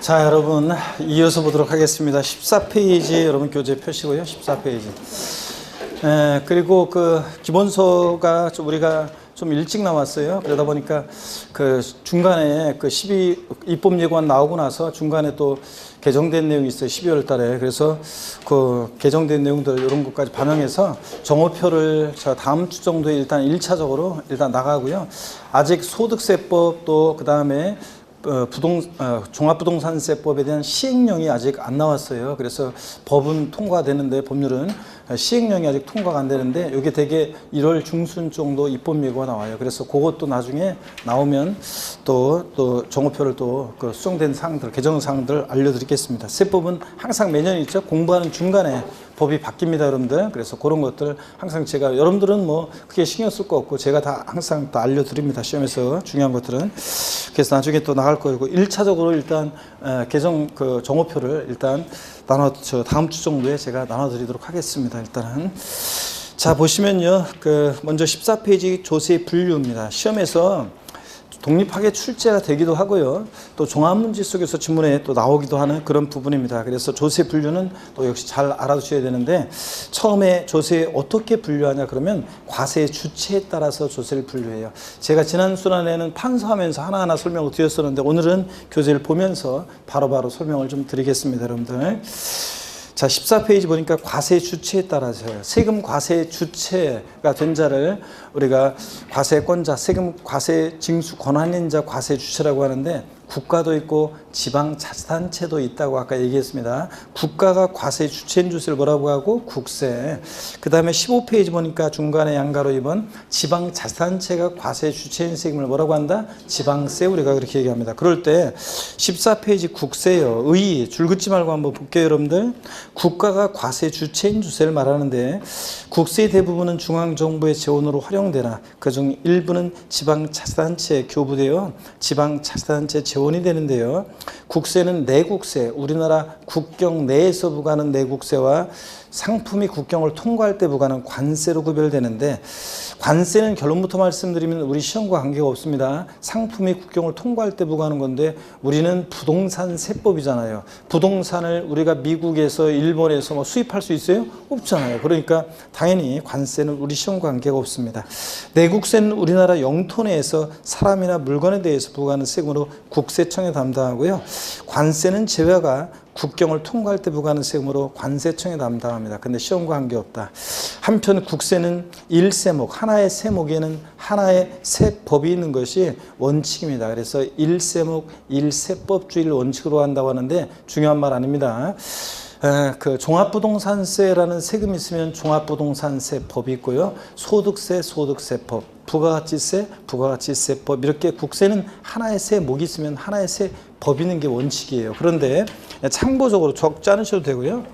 자, 여러분 이어서 보도록 하겠습니다. 14페이지 여러분 교재 펴시고요. 14페이지. 그리고 그 기본서가 우리가 좀 일찍 나왔어요. 그러다 보니까 그 중간에 그 입법 예고안 나오고 나서 중간에 또 개정된 내용이 있어요. 12월 달에. 그래서 그 개정된 내용들 이런 것까지 반영해서 정오표를 저 다음 주 정도에 일단 1차적으로 일단 나가고요. 아직 소득세법 또 그 다음에 종합부동산세법에 대한 시행령이 아직 안 나왔어요. 그래서 법은 통과되는데 법률은 시행령이 아직 통과가 안 되는데 이게 되게 1월 중순 정도 입법 예고가 나와요. 그래서 그것도 나중에 나오면 또 정오표를 또 그 수정된 사항들, 개정 사항들 알려드리겠습니다. 세법은 항상 매년 있죠. 공부하는 중간에 법이 바뀝니다, 여러분들. 그래서 그런 것들 항상 제가 여러분들은 뭐 크게 신경 쓸 거 없고 제가 다 항상 다 알려드립니다. 시험에서 중요한 것들은. 그래서 나중에 또 나갈 거고 1차적으로 일단 개정 그 정오표를 일단 다음 주 정도에 제가 나눠드리도록 하겠습니다. 일단은 자 보시면요, 그 먼저 14페이지 조세 분류입니다. 시험에서 독립하게 출제가 되기도 하고요. 또 종합문제 속에서 지문에 또 나오기도 하는 그런 부분입니다. 그래서 조세 분류는 또 역시 잘 알아두셔야 되는데 처음에 조세 어떻게 분류하냐 그러면 과세 주체에 따라서 조세를 분류해요. 제가 지난 시간에는 판서하면서 하나하나 설명을 드렸었는데 오늘은 교재를 보면서 바로바로 설명을 좀 드리겠습니다, 여러분들. 자, 14페이지 보니까 과세 주체에 따라서요. 세금 과세 주체가 된 자를 우리가 과세권자, 세금 과세 징수 권한인자 과세 주체라고 하는데 국가도 있고 지방자치단체도 있다고 아까 얘기했습니다. 국가가 과세 주체인 주체를 뭐라고 하고? 국세. 그 다음에 15페이지 보니까 중간에 양가로 2번 지방자치단체가 과세 주체인 세금을 뭐라고 한다? 지방세, 우리가 그렇게 얘기합니다. 그럴 때 14페이지 국세요. 의, 줄 긋지 말고 한번 볼게요, 여러분들. 국가가 과세 주체인 주체를 말하는데 국세의 대부분은 중앙정부의 재원으로 활용되나 그중 일부는 지방자치단체에 교부되어 지방자치단체 재원이 되는데요. 국세는 내국세, 우리나라 국경 내에서 부과하는 내국세와 상품이 국경을 통과할 때 부과하는 관세로 구별되는데 관세는 결론부터 말씀드리면 우리 시험과 관계가 없습니다. 상품이 국경을 통과할 때 부과하는 건데 우리는 부동산 세법이잖아요. 부동산을 우리가 미국에서 일본에서 뭐 수입할 수 있어요? 없잖아요. 그러니까 당연히 관세는 우리 시험과 관계가 없습니다. 내국세는 우리나라 영토 내에서 사람이나 물건에 대해서 부과하는 세금으로 국세청에 담당하고요. 관세는 제외가 국경을 통과할 때 부과하는 세금으로 관세청에 담당합니다. 근데 시험과 관계없다. 한편 국세는 1세목, 하나의 세목에는 하나의 세법이 있는 것이 원칙입니다. 그래서 1세목, 1세법주의를 원칙으로 한다고 하는데 중요한 말 아닙니다. 그 종합부동산세라는 세금이 있으면 종합부동산세법이 있고요. 소득세, 소득세법, 부가가치세, 부가가치세법, 이렇게 국세는 하나의 세목이 있으면 하나의 세법이 있는 게 원칙이에요. 그런데 참고적으로 적지 않으셔도 되고요.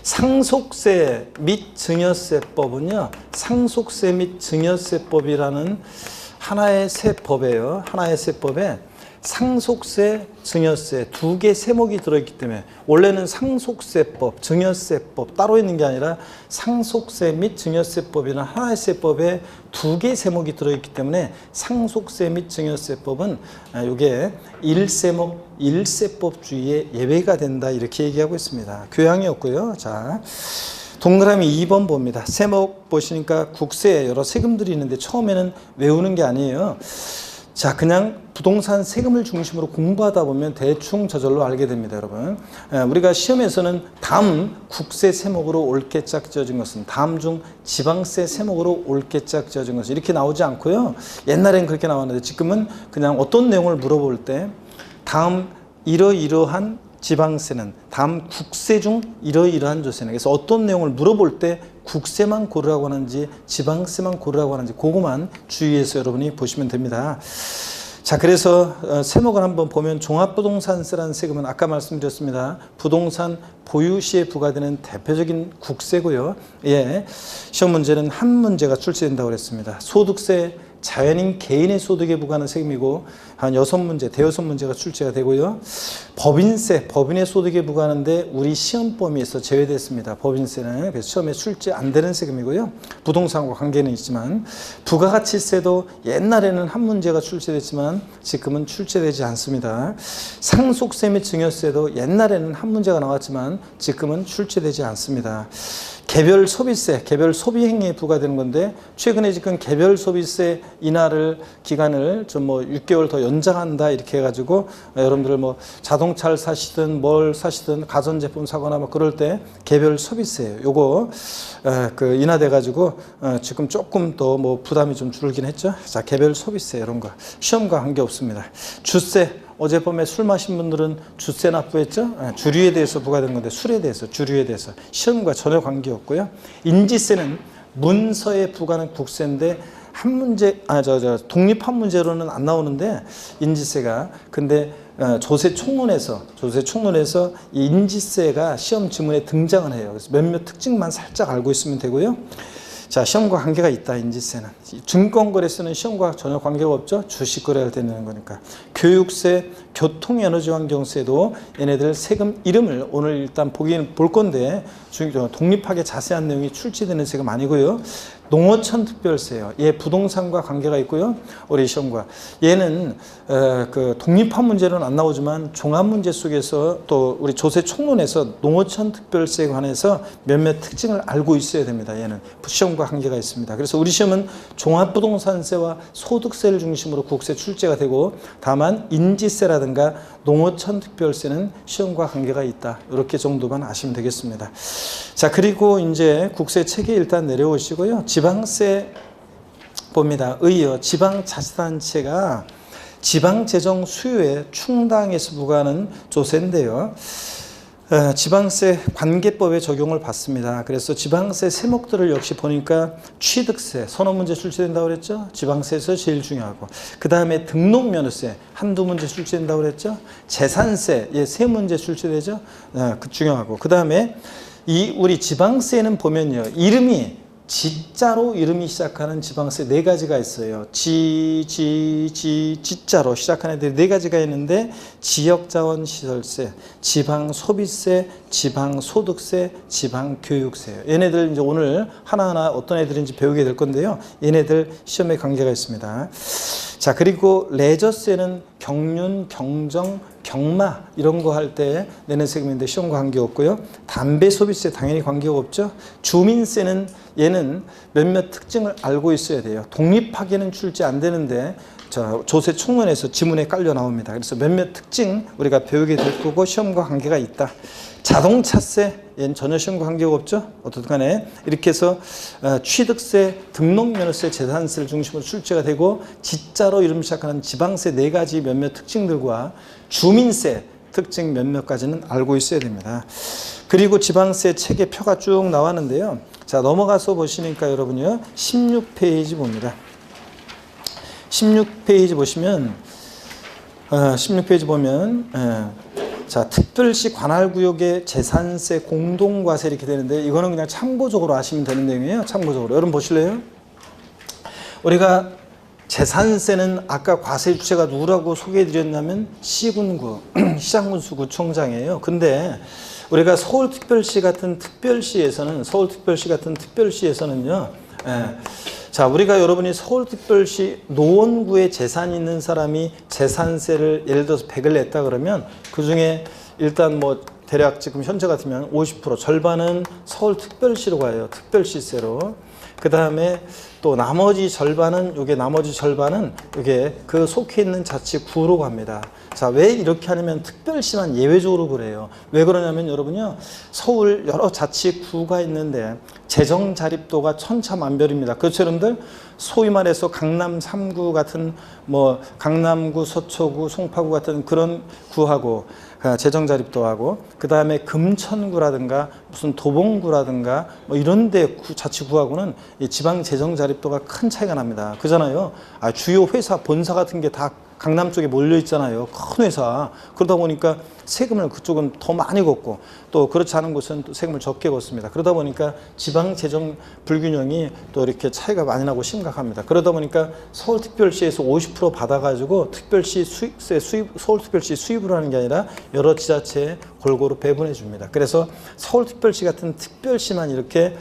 상속세 및 증여세법은요, 상속세 및 증여세법이라는 하나의 세법이에요. 하나의 세법에 상속세, 증여세 두 개 세목이 들어있기 때문에 원래는 상속세법, 증여세법 따로 있는 게 아니라 상속세 및 증여세법이라는 하나의 세법에 두 개 세목이 들어있기 때문에 상속세 및 증여세법은 이게 1세목 1세법주의의 예외가 된다 이렇게 얘기하고 있습니다. 교양이었고요. 자, 동그라미 2번 봅니다. 세목 보시니까 국세에 여러 세금들이 있는데 처음에는 외우는 게 아니에요. 자, 그냥 부동산 세금을 중심으로 공부하다 보면 대충 저절로 알게 됩니다, 여러분. 우리가 시험에서는 다음 국세 세목으로 옳게 짝 지어진 것은 다음 중 지방세 세목으로 옳게 짝 지어진 것은 이렇게 나오지 않고요. 옛날엔 그렇게 나왔는데 지금은 그냥 어떤 내용을 물어볼 때 다음 이러이러한 지방세는 다음 국세 중 이러이러한 조세는, 그래서 어떤 내용을 물어볼 때 국세만 고르라고 하는지 지방세만 고르라고 하는지 그거만 주의해서 여러분이 보시면 됩니다. 자, 그래서 세목을 한번 보면 종합부동산세라는 세금은 아까 말씀드렸습니다. 부동산 보유 시에 부과되는 대표적인 국세고요. 예, 시험 문제는 한 문제가 출제된다고 그랬습니다. 소득세, 자연인 개인의 소득에 부과하는 세금이고 한 6문제, 대여섯 문제가 출제가 되고요. 법인세, 법인의 소득에 부과하는데 우리 시험 범위에서 제외됐습니다. 법인세는 그래서 시험에 출제 안 되는 세금이고요. 부동산과 관계는 있지만 부가가치세도 옛날에는 한 문제가 출제됐지만 지금은 출제되지 않습니다. 상속세 및 증여세도 옛날에는 한 문제가 나왔지만 지금은 출제되지 않습니다. 개별 소비세, 개별 소비 행위에 부과되는 건데 최근에 지금 개별 소비세 인하를 기간을 좀 뭐 6개월 더 연장한다 이렇게 해가지고 여러분들 뭐 자동차를 사시든 뭘 사시든 가전제품 사거나 뭐 그럴 때 개별 소비세 요거 그 인하돼가지고 지금 조금 더 뭐 부담이 좀 줄긴 했죠. 자, 개별 소비세 이런 거 시험과 관계 없습니다. 주세. 어젯밤에 술 마신 분들은 주세 납부했죠? 주류에 대해서 부과된 건데 술에 대해서, 주류에 대해서 시험과 전혀 관계없고요. 인지세는 문서에 부과하는 국세인데 한 문제, 독립한 문제로는 안 나오는데 인지세가 근데 조세 총론에서 이 인지세가 시험 지문에 등장을 해요. 그래서 몇몇 특징만 살짝 알고 있으면 되고요. 자, 시험과 관계가 있다, 인지세는. 증권거래세는 시험과 전혀 관계가 없죠. 주식 거래할 때 내는 거니까. 교육세, 교통에너지환경세도 얘네들 세금 이름을 오늘 일단 볼 건데 독립하게 자세한 내용이 출제되는 세금 아니고요. 농어촌 특별세요. 얘 부동산과 관계가 있고요. 우리 시험과. 얘는 그 독립한 문제는 안 나오지만 종합 문제 속에서 또 우리 조세 총론에서 농어촌 특별세에 관해서 몇몇 특징을 알고 있어야 됩니다. 얘는 시험과 관계가 있습니다. 그래서 우리 시험은 종합부동산세와 소득세를 중심으로 국세 출제가 되고 다만 인지세라든가 농어촌 특별세는 시험과 관계가 있다. 이렇게 정도만 아시면 되겠습니다. 자, 그리고 이제 국세 체계 일단 내려오시고요. 지방세 봅니다. 의여 지방자치단체가 지방재정 수요에 충당해서 부과하는 조세인데요. 지방세 관계법에 적용을 받습니다. 그래서 지방세 세목들을 역시 보니까 취득세, 선언문제 출제된다고 그랬죠? 지방세에서 제일 중요하고. 그 다음에 등록면허세, 한두 문제 출제된다고 그랬죠? 재산세, 예, 세 문제 출제되죠? 중요하고. 그 다음에 우리 지방세는 보면요. 지자로 이름이 시작하는 지방세 4가지가 있어요. 지자로 시작하는 애들이 4가지가 있는데 지역자원시설세, 지방소비세, 지방소득세, 지방교육세. 얘네들 이제 오늘 하나하나 어떤 애들인지 배우게 될 건데요. 얘네들 시험에 관계가 있습니다. 자, 그리고 레저세는 경륜, 경정, 경마 이런 거 할 때 내는 세금인데 시험과 관계없고요. 담배 소비세 당연히 관계가 없죠. 주민세는 얘는 몇몇 특징을 알고 있어야 돼요. 독립하게는 출제 안 되는데 조세 총론에서 지문에 깔려 나옵니다. 그래서 몇몇 특징 우리가 배우게 될 거고 시험과 관계가 있다. 자동차세, 얘는 전혀 시험과 관계가 없죠. 어떻든 간에 이렇게 해서 취득세, 등록면허세, 재산세를 중심으로 출제가 되고 지자로 이름 시작하는 지방세 4가지 몇몇 특징들과 주민세 특징 몇몇 가지는 알고 있어야 됩니다. 그리고 지방세 체계 표가 쭉 나왔는데요. 자, 넘어가서 보시니까 여러분요. 16페이지 봅니다. 16페이지 보시면 16페이지 보면 자, 특별시 관할구역의 재산세, 공동과세 이렇게 되는데 이거는 그냥 참고적으로 아시면 되는 내용이에요. 참고적으로. 여러분 보실래요? 우리가 재산세는 아까 과세 주체가 누구라고 소개해드렸냐면 시군구, 시장군수 구청장이에요. 근데 우리가 서울특별시 같은 특별시에서는요. 자, 우리가 여러분이 서울특별시 노원구에 재산이 있는 사람이 재산세를 예를 들어서 100을 냈다 그러면 그 중에 일단 뭐 대략 지금 현재 같으면 50% 절반은 서울특별시로 가요. 특별시세로. 그 다음에 또 나머지 절반은 이게 그 속해 있는 자치구로 갑니다. 자, 왜 이렇게 하냐면 특별시만 예외적으로 그래요. 왜 그러냐면 여러분요, 서울 여러 자치구가 있는데 재정 자립도가 천차만별입니다. 그렇죠, 여러분들? 소위 말해서 강남 3구 같은 뭐 강남구, 서초구, 송파구 같은 그런 구하고 재정 자립도하고 그 다음에 금천구라든가 무슨 도봉구라든가 뭐 이런데 자치구하고는 이 지방 재정 자립도가 큰 차이가 납니다. 그잖아요. 주요 회사 본사 같은 게 다 강남 쪽에 몰려 있잖아요. 큰 회사. 그러다 보니까 세금을 그쪽은 더 많이 걷고 또 그렇지 않은 곳은 또 세금을 적게 걷습니다. 그러다 보니까 지방 재정 불균형이 또 이렇게 차이가 많이 나고 심각합니다. 그러다 보니까 서울특별시에서 50% 받아가지고 특별시 수입세 서울특별시 수입으로 하는 게 아니라 여러 지자체에 골고루 배분해 줍니다. 그래서 서울특별시 같은 특별시만 이렇게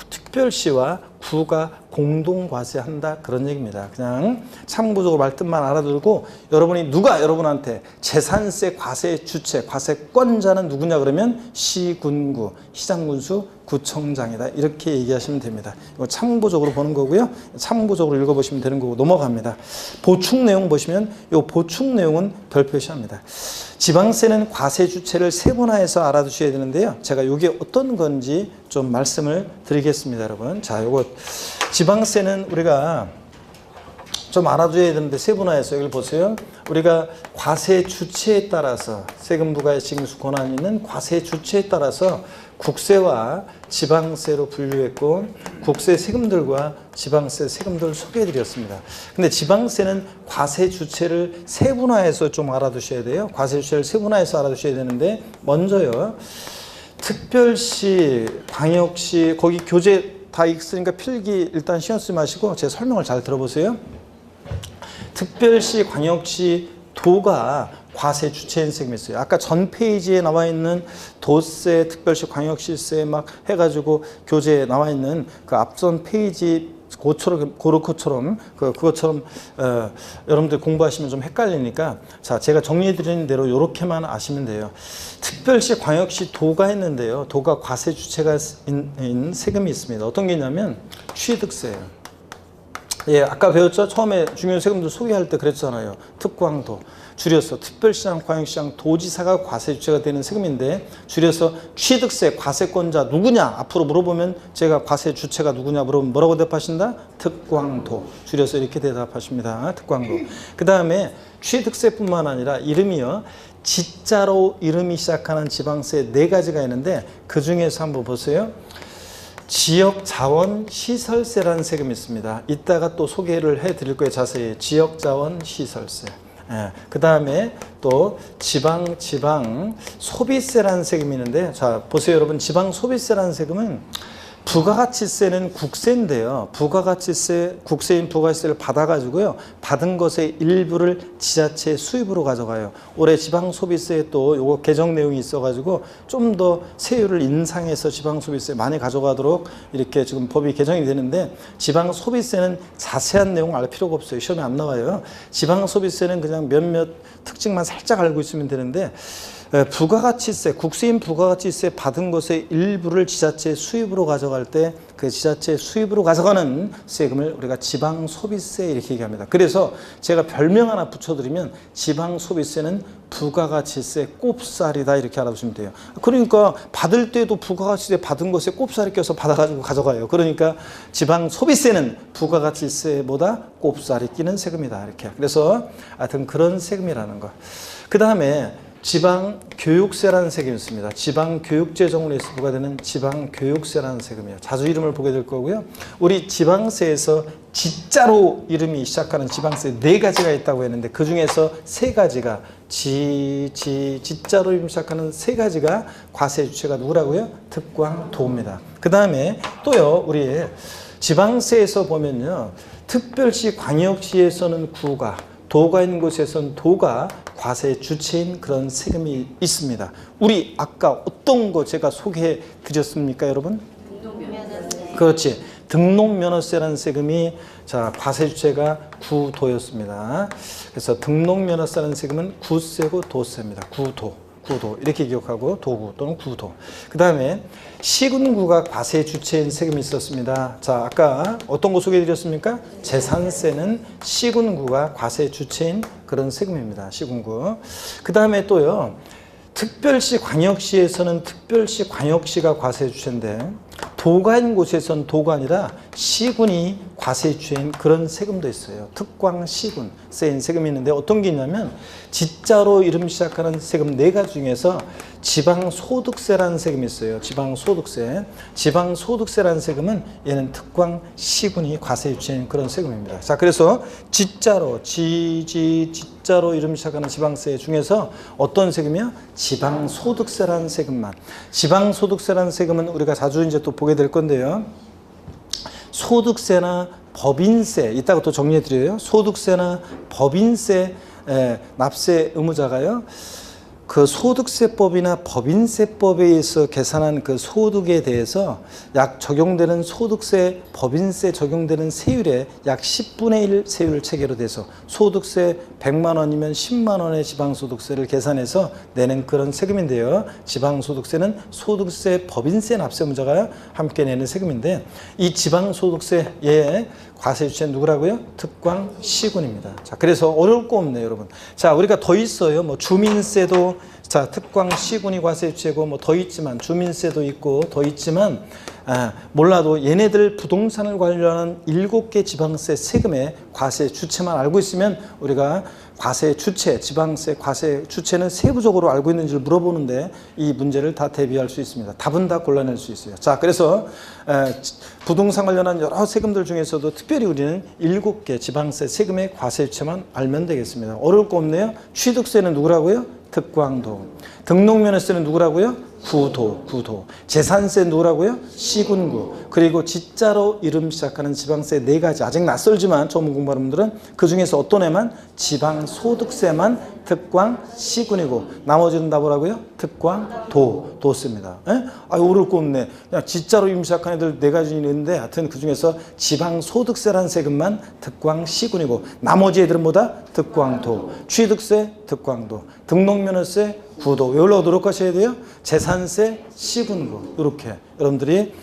특별시와 구가 공동과세한다 그런 얘기입니다. 그냥 참고적으로 말뜻만 알아두고 여러분이 누가 여러분한테 재산세 과세 주체, 과세권자는 누구냐 그러면 시군구, 시장군수, 구청장이다 이렇게 얘기하시면 됩니다. 이거 참고적으로 보는 거고요. 참고적으로 읽어보시면 되는 거고 넘어갑니다. 보충 내용 보시면 이 보충 내용은 별 표시합니다. 지방세는 과세 주체를 세분화해서 알아두셔야 되는데요. 제가 이게 어떤 건지 좀 말씀을 드리겠습니다, 여러분. 자, 요거 지방세는 우리가 좀 알아둬야 되는데 세분화해서 여기 보세요. 우리가 과세 주체에 따라서 세금 부과의 징수 권한이 있는 과세 주체에 따라서 국세와 지방세로 분류했고 국세 세금들과 지방세 세금들을 소개해 드렸습니다. 근데 지방세는 과세 주체를 세분화해서 좀 알아두셔야 돼요. 과세 주체를 세분화해서 알아두셔야 되는데 먼저요. 특별시, 광역시 거기 교재 다 있으니까 필기 일단 신경 쓰지 마시고 제 설명을 잘 들어보세요. 특별시, 광역시, 도가 과세 주체인 세금이 있어요. 아까 전 페이지에 나와 있는 도세, 특별시, 광역시세 막 해가지고 교재에 나와 있는 그 앞선 페이지 그것처럼 여러분들 공부하시면 좀 헷갈리니까 자 제가 정리해드리는 대로 이렇게만 아시면 돼요. 특별시, 광역시, 도가 있는데요. 도가 과세 주체가 있는 세금이 있습니다. 어떤 게 있냐면 취득세예요. 예, 아까 배웠죠? 처음에 중요 세금들 소개할 때 그랬잖아요. 특광도. 줄여서 특별시장, 광역시장, 도지사가 과세 주체가 되는 세금인데 줄여서 취득세 과세권자 누구냐? 앞으로 물어보면 제가 과세 주체가 누구냐 물어보면 뭐라고 대답하신다? 특광도. 줄여서 이렇게 대답하십니다. 특광도. 그 다음에 취득세뿐만 아니라 이름이요. 지자로 이름이 시작하는 지방세 4가지가 있는데 그 중에서 한번 보세요. 지역자원시설세라는 세금이 있습니다. 이따가 또 소개를 해드릴 거예요. 자세히. 지역자원시설세. 예, 그 다음에 또 지방 소비세라는 세금이 있는데 자 보세요 여러분. 지방 소비세라는 세금은 부가가치세는 국세인데요. 부가가치세, 국세인 부가가치세를 받아가지고요. 받은 것의 일부를 지자체 수입으로 가져가요. 올해 지방소비세에 또 요거 개정 내용이 있어가지고 좀 더 세율을 인상해서 지방소비세 많이 가져가도록 이렇게 지금 법이 개정이 되는데 지방소비세는 자세한 내용 알 필요가 없어요. 시험에 안 나와요. 지방소비세는 그냥 몇몇 특징만 살짝 알고 있으면 되는데 부가가치세, 국세인 부가가치세 받은 것의 일부를 지자체 수입으로 가져갈 때 그 지자체 수입으로 가져가는 세금을 우리가 지방소비세 이렇게 얘기합니다. 그래서 제가 별명 하나 붙여드리면 지방소비세는 부가가치세 꼽살이다 이렇게 알아두시면 돼요. 그러니까 받을 때도 부가가치세 받은 것에 꼽살이 껴서 받아가지고 가져가요. 그러니까 지방소비세는 부가가치세보다 꼽살이 끼는 세금이다 이렇게. 그래서 하여튼 그런 세금이라는 거. 그 다음에 지방교육세라는 세금이 있습니다. 지방교육재정으로 해서 부과되는 지방교육세라는 세금이에요. 자주 이름을 보게 될 거고요. 우리 지방세에서 지자로 이름이 시작하는 지방세 4가지가 있다고 했는데 그 중에서 3가지가 지자로 이름 시작하는 3가지가 과세 주체가 누구라고요? 특광도입니다. 그 다음에 또요 우리 지방세에서 보면요 특별시, 광역시에서는 구가 도가 있는 곳에서는 도가 과세 주체인 그런 세금이 있습니다. 우리 아까 어떤 거 제가 소개해 드렸습니까, 여러분? 등록면허세. 그렇지. 등록면허세라는 세금이 자 과세 주체가 구도였습니다. 그래서 등록면허세라는 세금은 구세고 도세입니다. 구도 이렇게 기억하고 도구 또는 구도. 그 다음에 시군구가 과세 주체인 세금이 있었습니다. 자 아까 어떤 거 소개해드렸습니까? 재산세는 시군구가 과세 주체인 그런 세금입니다. 시군구. 그 다음에 또요 특별시, 광역시에서는 특별시, 광역시가 과세 주체인데 도가 있는 곳에서는 도가 아니라 시군이 과세 주체인 그런 세금도 있어요. 특광 시군 세인 세금이 있는데 어떤 게 있냐면 지자로 이름 시작하는 세금 4가지 중에서 지방소득세라는 세금이 있어요. 지방소득세. 지방소득세라는 세금은 얘는 특광 시군이 과세 주체인 그런 세금입니다. 자 그래서 지자로 지자 J자로 이름 시작하는 지방세 중에서 어떤 세금이요? 지방소득세라는 세금만. 지방소득세라는 세금은 우리가 자주 이제 또 보게 될 건데요. 소득세나 법인세, 이따가 또 정리해 드려요. 소득세나 법인세 납세 의무자가요. 그 소득세법이나 법인세법에 의해서 계산한 그 소득에 대해서 약 적용되는 소득세, 법인세 적용되는 세율의 약 10분의 1 세율 체계로 돼서 소득세 100만 원이면 10만 원의 지방소득세를 계산해서 내는 그런 세금인데요. 지방소득세는 소득세, 법인세 납세의무자가 함께 내는 세금인데 이 지방소득세의 과세 주체는 누구라고요? 특광 시군입니다. 자, 그래서 어려울 거 없네요, 여러분. 자, 우리가 더 있어요. 뭐 주민세도 자, 특광 시군이 과세 주체고 뭐 더 있지만 주민세도 있고 더 있지만 몰라도 얘네들 부동산을 관련한 7개 지방세 세금의 과세 주체만 알고 있으면 우리가 과세 주체, 지방세 과세 주체는 세부적으로 알고 있는지를 물어보는데 이 문제를 다 대비할 수 있습니다. 답은 다 골라낼 수 있어요. 자, 그래서 부동산 관련한 여러 세금들 중에서도 특별히 우리는 7개 지방세 세금의 과세 주체만 알면 되겠습니다. 어려울 거 없네요. 취득세는 누구라고요? 특광도. 등록면허세는 누구라고요? 구도. 재산세 누구라고요? 시군구. 그리고 J자로 이름 시작하는 지방세 4가지. 아직 낯설지만 처음 공부하는 분들은 그 중에서 어떤 애만? 지방소득세만 특광 시군이고 나머지는 다 뭐라고요? 특광 도습니다. 어려울 거 없네. 그냥 J자로 이름 시작하는 애들 4가지 있는데 하여튼 그 중에서 지방소득세라는 세금만 특광 시군이고 나머지 애들은 뭐다? 특광도. 취득세 특광도. 등록면허세 구도. 외우려고 노력하셔야 돼요. 재산세 시군구. 이렇게 여러분들이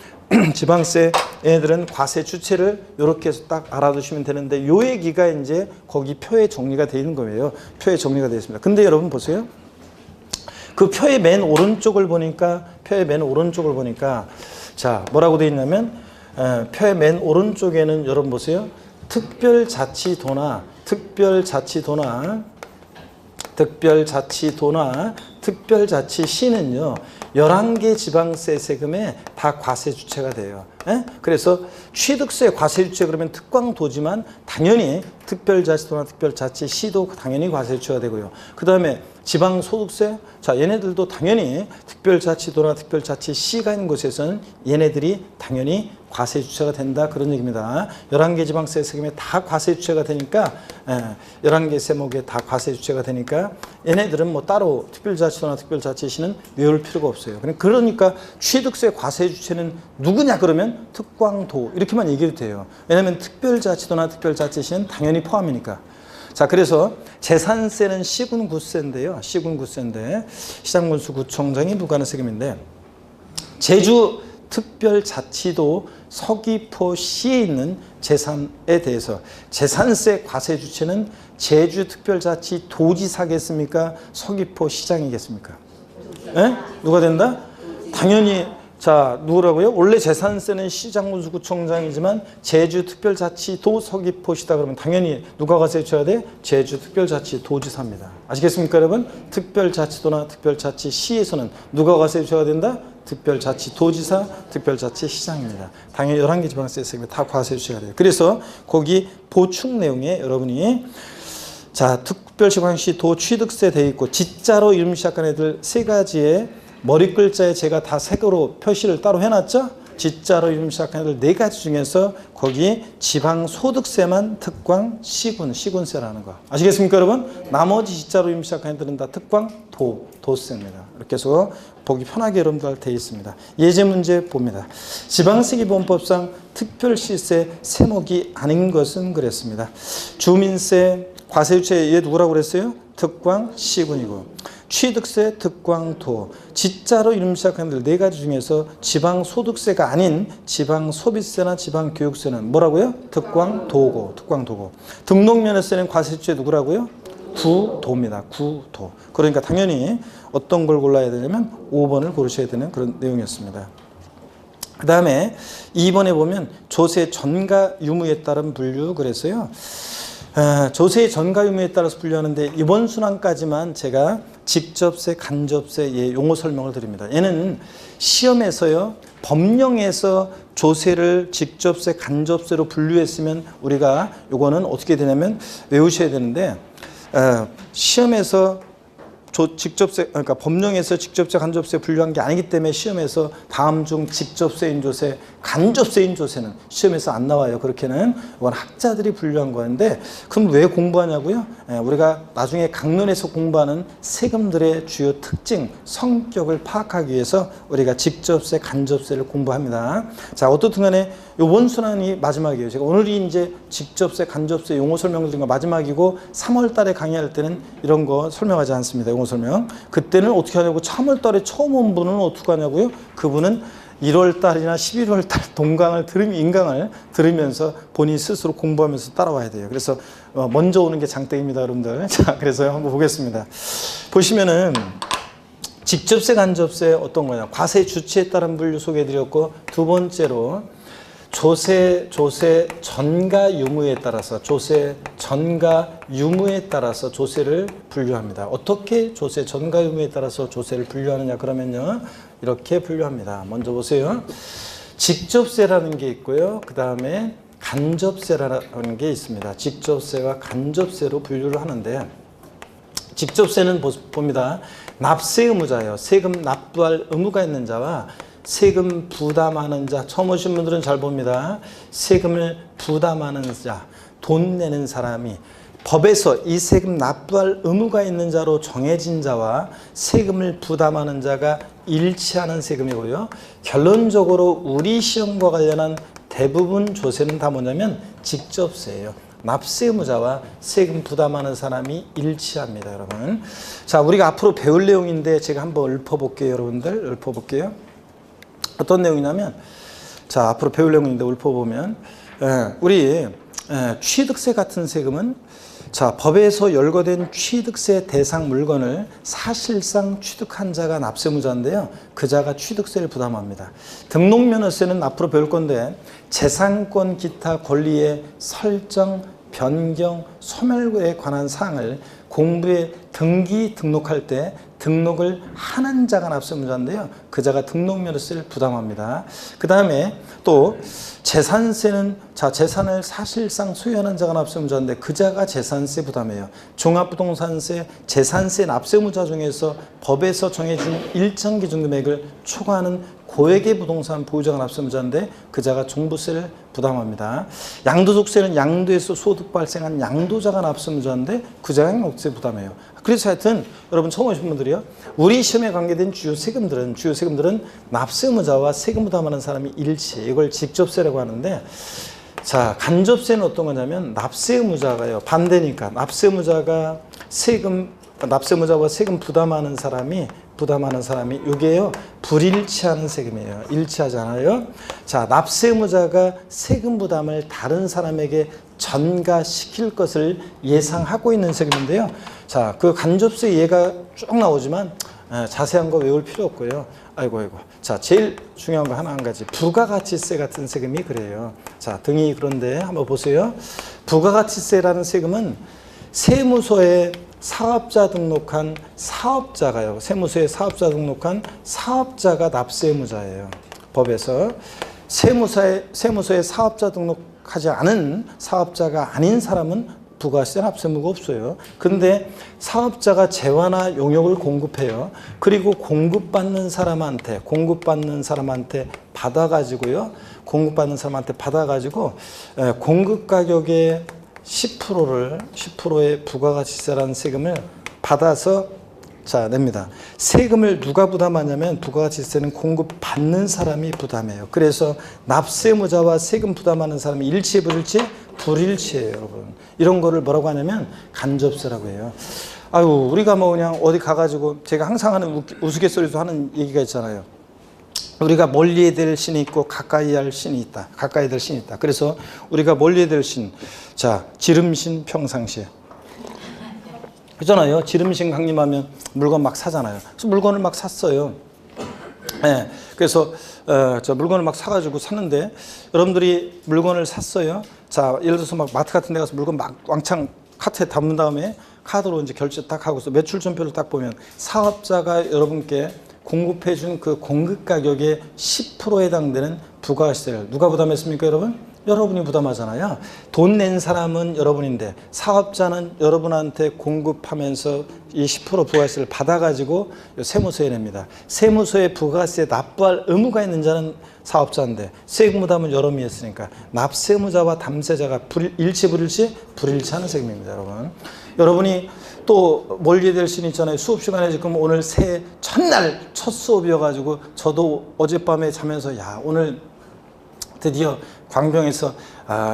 지방세 얘네들은 과세 주체를 이렇게 해서 딱 알아두시면 되는데 요 얘기가 이제 거기 표에 정리가 되어 있는 거예요. 표에 정리가 되어 있습니다. 근데 여러분 보세요. 그 표의 맨 오른쪽을 보니까 자, 뭐라고 되어 있냐면 표의 맨 오른쪽에는 여러분 보세요. 특별자치도나 특별자치시는요 11개 지방세 세금에 다 과세 주체가 돼요. 그래서 취득세 과세 주체 그러면 특광도지만 당연히 특별자치도나 특별자치시도 당연히 과세 주체가 되고요. 그 다음에 지방소득세, 자 얘네들도 당연히 특별자치도나 특별자치시가 있는 곳에서는 얘네들이 당연히 과세 주체가 된다 그런 얘기입니다. 11개 지방세 세금에 다 과세 주체가 되니까 11개 세목에 다 과세 주체가 되니까 얘네들은 뭐 따로 특별자치도나 특별자치시는 외울 필요가 없어요. 그러니까 취득세 과세 주체는 누구냐 그러면 특광도 이렇게만 얘기해도 돼요. 왜냐하면 특별자치도나 특별자치시는 당연히 포함이니까. 자, 그래서 재산세는 시군구세인데요. 시군구세인데 시장군수구청장이 부과하는 세금인데 제주 특별자치도 서귀포시에 있는 재산에 대해서 재산세 과세 주체는 제주특별자치도지사겠습니까? 서귀포시장이겠습니까? 누가 된다? 당연히 자, 누구라고요? 원래 재산세는 시장군수구청장이지만 제주특별자치도 서귀포시다 그러면 당연히 누가 과세 주체가 돼? 제주특별자치도지사입니다. 아시겠습니까, 여러분? 특별자치도나 특별자치시에서는 누가 과세 주체가 된다? 특별자치도지사, 특별자치시장입니다. 당연히 11개 지방세 세금에 다 과세 주체가 돼요. 그래서 거기 보충 내용에 여러분이 자, 특별시광시 도 취득세 돼 있고 J자로 이름 시작하는 애들 3가지의 머리 글자에 제가 다 색으로 표시를 따로 해놨죠? J자로 이름 시작하는 애들 4가지 중에서 거기 지방소득세만 특광 시군세라는 거. 아시겠습니까, 여러분? 나머지 J자로 이름 시작하는 애들은 다 특광 도세입니다. 이렇게 해서 보기 편하게 여러분들 되어 있습니다. 예제 문제 봅니다. 지방세기본법상 특별시세 세목이 아닌 것은 그랬습니다. 주민세 과세주체 얘 누구라고 그랬어요? 특광 시군이고 취득세 특광도 J자로 이름 시작하는 4가지 중에서 지방소득세가 아닌 지방소비세나 지방교육세는 뭐라고요? 특광도고 등록면허세는 과세주체 누구라고요? 구도입니다. 구도. 그러니까 당연히 어떤 걸 골라야 되냐면 5번을 고르셔야 되는 그런 내용이었습니다. 그 다음에 2번에 보면 조세 전가 유무에 따른 분류 그랬어요. 조세의 전가 유무에 따라서 분류하는데 이번 순환까지만 제가 직접세, 간접세 용어 설명을 드립니다. 얘는 시험에서요. 법령에서 조세를 직접세, 간접세로 분류했으면 우리가 요거는 어떻게 되냐면 외우셔야 되는데 시험에서 직접세, 그러니까 법령에서 직접세, 간접세 분류한 게 아니기 때문에 시험에서 다음 중 직접세인 조세, 간접세인 조세는 시험에서 안 나와요. 그렇게는 이건 학자들이 분류한 거였는데, 그럼 왜 공부하냐고요? 우리가 나중에 강론에서 공부하는 세금들의 주요 특징, 성격을 파악하기 위해서 우리가 직접세, 간접세를 공부합니다. 자, 어떻든 간에 이 원순환이 마지막이에요. 제가 오늘이 이제 직접세, 간접세 용어 설명드린 거 마지막이고 3월 달에 강의할 때는 이런 거 설명하지 않습니다. 용어 설명. 그때는 어떻게 하냐고 3월 달에 처음 온 분은 어떻게 하냐고요? 그분은 1월 달이나 11월 달 인강을 들으면서 본인 스스로 공부하면서 따라와야 돼요. 그래서 먼저 오는 게 장땡입니다, 여러분들. 자, 그래서 한번 보겠습니다. 보시면은 직접세, 간접세 어떤 거냐? 과세 주체에 따른 분류 소개해드렸고, 두 번째로 조세 전가 유무에 따라서 조세를 분류합니다. 어떻게 조세 전가 유무에 따라서 조세를 분류하느냐 그러면요, 이렇게 분류합니다. 먼저 보세요. 직접세라는 게 있고요. 그 다음에 간접세라는 게 있습니다. 직접세와 간접세로 분류를 하는데, 직접세는 봅니다. 납세 의무자예요. 세금 납부할 의무가 있는 자와 세금 부담하는 자, 처음 오신 분들은 잘 봅니다. 세금을 부담하는 자, 돈 내는 사람이 법에서 이 세금 납부할 의무가 있는 자로 정해진 자와 세금을 부담하는 자가 일치하는 세금이고요. 결론적으로 우리 시험과 관련한 대부분 조세는 다 뭐냐면 직접세예요. 납세 의무자와 세금 부담하는 사람이 일치합니다, 여러분. 자, 우리가 앞으로 배울 내용인데 제가 한번 읊어볼게요, 여러분들. 읊어볼게요. 어떤 내용이냐면, 자, 앞으로 배울 내용인데 읊어보면, 우리 취득세 같은 세금은, 자, 법에서 열거된 취득세 대상 물건을 사실상 취득한 자가 납세무자인데요, 그 자가 취득세를 부담합니다. 등록면허세는 앞으로 배울 건데, 재산권 기타 권리의 설정, 변경, 소멸에 관한 사항을 공부에 등록할 때 등록을 하는 자가 납세무자인데요, 그 자가 등록면허세를 부담합니다. 그 다음에 또 재산세는, 자, 재산을 사실상 소유하는 자가 납세무자인데 그 자가 재산세 부담해요. 종합부동산세, 재산세 납세무자 중에서 법에서 정해진 일정 기준 금액을 초과하는 고액의 부동산 보유자가 납세무자인데 그 자가 종부세를 부담합니다. 양도소득세는 양도에서 소득 발생한 양도자가 납세무자인데 그 자가 양도세 부담해요. 그래서 하여튼 여러분 처음 오신 분들이요, 우리 시험에 관계된 주요 세금들은 납세무자와 세금 부담하는 사람이 일치, 이걸 직접세라고 하는데, 자, 간접세는 어떤 거냐면 납세 의무자가요, 반대니까 납세무자와 세금 부담하는 사람이 이게요 불일치하는 세금이에요. 일치하지 않아요. 자, 납세 의무자가 세금 부담을 다른 사람에게 전가시킬 것을 예상하고 있는 세금인데요. 자, 그 간접세 예가 쭉 나오지만 자세한 거 외울 필요 없고요. 아이고. 자, 제일 중요한 거 한 가지. 부가가치세 같은 세금이 그래요. 자, 등이 그런데 한번 보세요. 부가가치세라는 세금은 세무서에 사업자 등록한 사업자가요. 세무서에 사업자 등록한 사업자가 납세 의무자예요. 법에서 세무서에 사업자 등록하지 않은 사업자가 아닌 사람은 부가세 납세 의무가 없어요. 근데 사업자가 재화나 용역을 공급해요. 그리고 공급받는 사람한테 받아가지고 공급 가격의 10%의 부가가치세라는 세금을 받아서 냅니다. 세금을 누가 부담하냐면 부가가치세는 공급받는 사람이 부담해요. 그래서 납세무자와 세금 부담하는 사람이 일치해 불일치해요, 여러분. 이런 거를 뭐라고 하냐면 간접세라고 해요. 우리가 뭐 그냥 어디 가가지고 제가 항상 하는 우스갯소리도 하는 얘기가 있잖아요. 우리가 멀리에 될 신이 있고 가까이 될 신이 있다. 그래서 우리가 멀리에 될 신, 자, 지름신 평상시에. 그잖아요. 지름신 강림하면 물건 막 사잖아요. 그래서 물건을 막 샀어요. 네, 그래서 저 물건을 막 사가지고 샀는데, 여러분들이 물건을 샀어요. 자, 예를 들어서 막 마트 같은 데 가서 물건 막 왕창 카트에 담은 다음에 카드로 이제 결제 딱 하고서 매출전표를 딱 보면 사업자가 여러분께 공급해준 그 공급 가격의 10%에 해당되는 부가가치세를 누가 부담했습니까, 여러분? 여러분이 부담하잖아요. 돈 낸 사람은 여러분인데 사업자는 여러분한테 공급하면서 이 10% 부가세를 받아가지고 세무서에 냅니다. 세무서에 부가세 납부할 의무가 있는 자는 사업자인데 세금부담은 여러분이 했으니까 납세무자와 담세자가 일치불일치 불일치하는 세금입니다. 여러분이 또 뭘 이해될 수는 있잖아요. 수업 시간에 지금 오늘 새해 첫날 첫 수업이어가지고 저도 어젯밤에 자면서 야 오늘 드디어 광명에서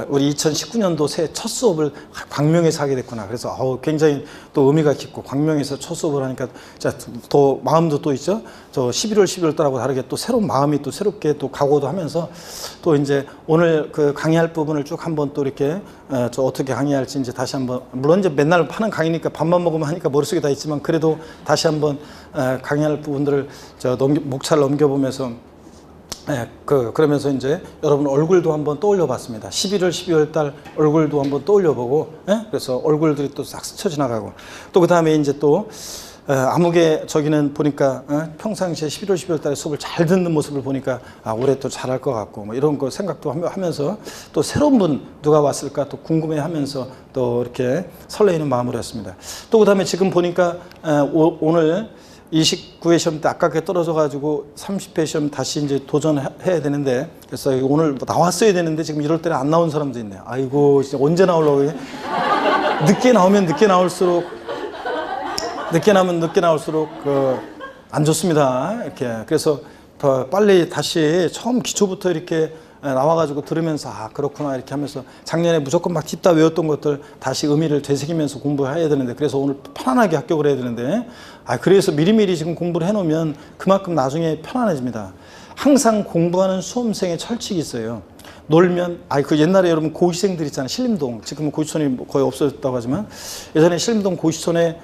우리 2019년도 새해 첫 수업을 광명에서 하게 됐구나. 그래서 굉장히 또 의미가 깊고 광명에서 첫 수업을 하니까 더 마음도 또 있죠. 저 11월 달하고 다르게 또 새로운 마음이 또 새롭게 또 각오도 하면서 또 이제 오늘 그 강의할 부분을 쭉 한번 또 이렇게 저 어떻게 강의할지 이제 다시 한번 물론 이제 맨날 하는 강의니까 밥만 먹으면 하니까 머릿속에 다 있지만 그래도 다시 한번 강의할 부분들을 목차를 넘겨보면서 그러면서 이제 여러분 얼굴도 한번 떠올려 봤습니다. 12월 달 얼굴도 한번 떠올려 보고, 그래서 얼굴들이 또 싹 스쳐 지나가고, 또 그 다음에 이제 또, 아무개 저기는 보니까, 평상시에 12월 달에 수업을 잘 듣는 모습을 보니까, 올해 또 잘할 것 같고, 뭐 이런 거 생각도 하면서 또 새로운 분 누가 왔을까 또 궁금해 하면서 또 이렇게 설레이는 마음으로 했습니다. 또 그 다음에 지금 보니까, 오늘 29회 시험 때 아깝게 떨어져가지고 30회 시험 다시 이제 도전해야 되는데 그래서 오늘 나왔어야 되는데 지금 이럴 때는 안 나온 사람도 있네요. 아이고 진짜 언제 나오려고 해? 늦게 나오면 늦게 나올수록 안 좋습니다. 이렇게 그래서 빨리 다시 처음 기초부터 이렇게 나와가지고 들으면서 그렇구나 이렇게 하면서 작년에 무조건 막 짚다 외웠던 것들 다시 의미를 되새기면서 공부해야 되는데 그래서 오늘 편안하게 합격을 해야 되는데 그래서 미리미리 지금 공부를 해놓으면 그만큼 나중에 편안해집니다. 항상 공부하는 수험생의 철칙이 있어요. 놀면 그 옛날에 여러분 고시생들 있잖아요. 신림동 지금은 고시촌이 거의 없어졌다고 하지만 예전에 신림동 고시촌에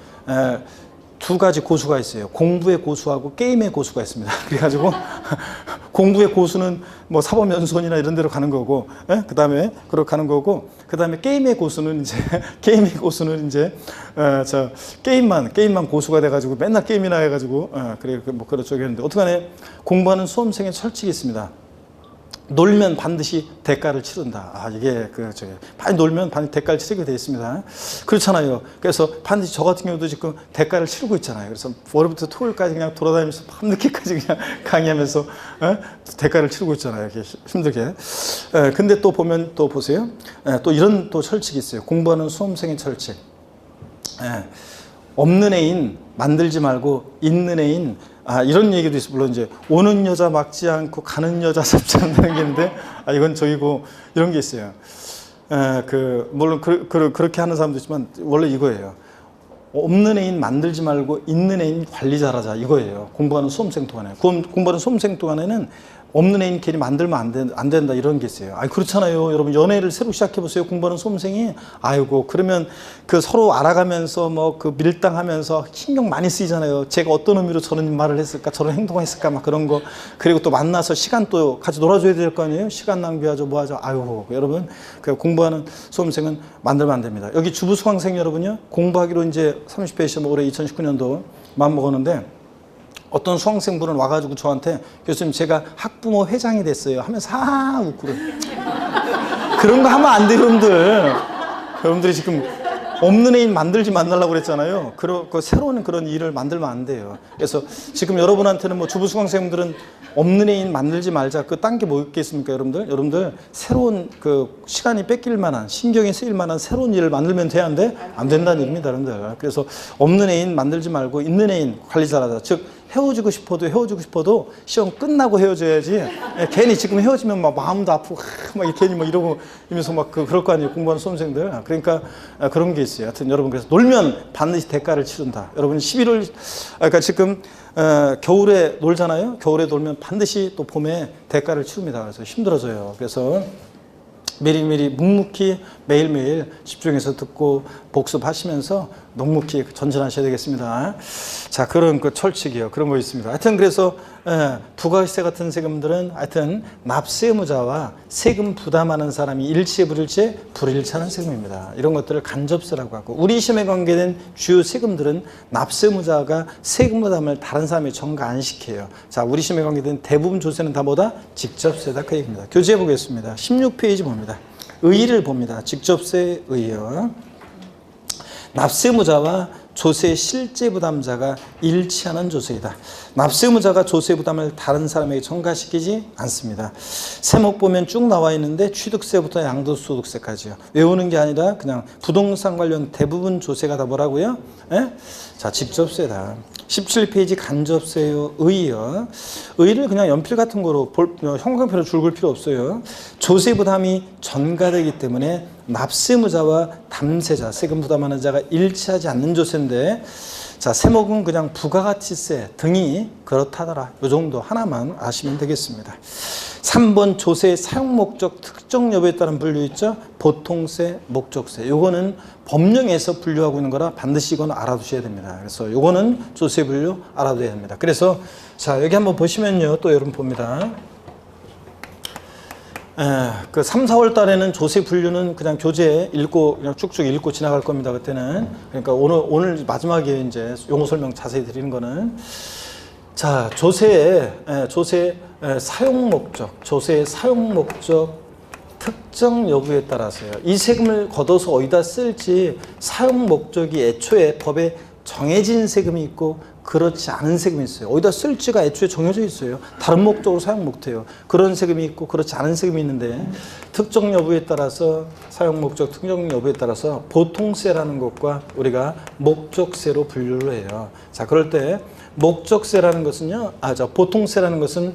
두 가지 고수가 있어요. 공부의 고수하고 게임의 고수가 있습니다. 그래가지고 공부의 고수는 뭐 사법연수원이나 이런 데로 가는 거고, 그 다음에 그렇게 가는 거고, 그 다음에 게임의 고수는 이제 게임만 고수가 돼가지고 맨날 게임이나 해가지고 뭐 그렇죠 했는데 어떡하네 공부하는 수험생의 철칙이 있습니다. 놀면 반드시 대가를 치른다. 이게 많이 놀면 반드시 대가를 치르게 되어 있습니다. 그렇잖아요. 그래서 반드시 저 같은 경우도 지금 대가를 치르고 있잖아요. 그래서 월요일부터 토요일까지 그냥 돌아다니면서 밤늦게까지 그냥 강의하면서 대가를 치르고 있잖아요. 이렇게 힘들게. 근데 또 보면 또 보세요. 또 이런 또 철칙이 있어요. 공부하는 수험생의 철칙. 없는 애인 만들지 말고 있는 애인 이런 얘기도 있어요. 물론 이제 오는 여자 막지 않고 가는 여자 잡지 않는다는 게 있는데 이건 저기고 이런 게 있어요. 물론 그렇게 하는 사람도 있지만 원래 이거예요. 없는 애인 만들지 말고 있는 애인 관리 잘하자 이거예요. 공부하는 수험생 동안에 공부하는 수험생 동안에는 없는 애인 괜히 만들면 안 된다 이런 게 있어요. 그렇잖아요. 여러분 연애를 새로 시작해 보세요. 공부하는 수험생이 그러면 서로 알아가면서 뭐 밀당하면서 신경 많이 쓰이잖아요. 제가 어떤 의미로 저런 말을 했을까, 저런 행동을 했을까 막 그런 거. 그리고 또 만나서 시간 또 같이 놀아줘야 될 거 아니에요. 시간 낭비하죠, 뭐하죠. 여러분 공부하는 수험생은 만들면 안 됩니다. 여기 주부 수강생 여러분요 공부하기로 이제 30회 시험 올해 2019년도 마음 먹었는데. 어떤 수강생분은 와가지고 저한테 교수님 제가 학부모 회장이 됐어요 하면서 웃고 그런 거 하면 안 돼요. 여러분들이 지금 없는 애인 만들지 말라고 그랬잖아요. 새로운 그런 일을 만들면 안 돼요. 그래서 지금 여러분한테는 뭐 주부 수강생분들은 없는 애인 만들지 말자. 딴 게 뭐 있겠습니까, 여러분들? 새로운 시간이 뺏길 만한, 신경이 쓰일 만한 새로운 일을 만들면 되는데 안 된다는 얘기입니다, 여러분들. 그래서 없는 애인 만들지 말고 있는 애인 관리 잘하자. 즉, 헤어지고 싶어도 시험 끝나고 헤어져야지. 괜히 지금 헤어지면 막 마음도 아프고 괜히 이러고 이러면서 그럴 거 아니에요. 공부하는 수험생들. 그러니까 그런 게 있어요. 하여튼 여러분 그래서 놀면 반드시 대가를 치른다. 여러분 11월 그러니까 지금 겨울에 놀잖아요. 겨울에 놀면 반드시 또 봄에 대가를 치릅니다. 그래서 힘들어져요. 그래서 미리미리 묵묵히 매일매일 집중해서 듣고 복습하시면서 넉넉히 전전하셔야 되겠습니다. 자, 그런 그 철칙이요. 그런 거 있습니다. 하여튼 그래서 부가세 같은 세금들은 하여튼 납세 의무자와 세금 부담하는 사람이 일치에 불일치, 불일치하는 세금입니다. 이런 것들을 간접세라고 하고, 우리 시험에 관계된 주요 세금들은 납세 의무자가 세금 부담을 다른 사람이 전가 안 시켜요. 자, 우리 시험에 관계된 대부분 조세는 다 뭐다? 직접세다, 그 얘기입니다. 교재해 보겠습니다. 16페이지 봅니다. 의의를 봅니다. 직접세 의의요. 납세 의무자와 조세 실제 부담자가 일치하는 조세이다. 납세 의무자가 조세 부담을 다른 사람에게 전가시키지 않습니다. 세목 보면 쭉 나와 있는데 취득세부터 양도소득세까지요. 외우는 게 아니라 그냥 부동산 관련 대부분 조세가 다 뭐라고요? 예? 자, 직접세다. 17페이지 간접세요. 의의요. 의의를 그냥 연필 같은 거로 형광펜으로 줄 글 필요 없어요. 조세 부담이 전가되기 때문에 납세 의무자와 담세자, 세금 부담하는 자가 일치하지 않는 조세인데, 자, 세목은 그냥 부가가치세 등이 그렇다더라. 이 정도 하나만 아시면 되겠습니다. 3번 조세 사용 목적 특정 여부에 따른 분류 있죠? 보통세, 목적세. 요거는 법령에서 분류하고 있는 거라 반드시 이건 알아두셔야 됩니다. 그래서 요거는 조세 분류 알아둬야 됩니다. 그래서 자, 여기 한번 보시면요. 또 여러분 봅니다. 그 3, 4월 달에는 조세 분류는 그냥 교재 읽고 그냥 쭉쭉 읽고 지나갈 겁니다. 그때는. 그러니까 오늘 마지막에 이제 용어 설명 자세히 드리는 거는, 자, 조세의 사용 목적, 조세의 사용 목적 특정 여부에 따라서요. 이 세금을 걷어서 어디다 쓸지 사용 목적이 애초에 법에 정해진 세금이 있고 그렇지 않은 세금이 있어요. 어디다 쓸지가 애초에 정해져 있어요. 다른 목적으로 사용 못해요. 그런 세금이 있고 그렇지 않은 세금이 있는데, 특정 여부에 따라서 사용 목적, 특정 여부에 따라서 보통세라는 것과 우리가 목적세로 분류를 해요. 자, 그럴 때 목적세라는 것은요, 보통세라는 것은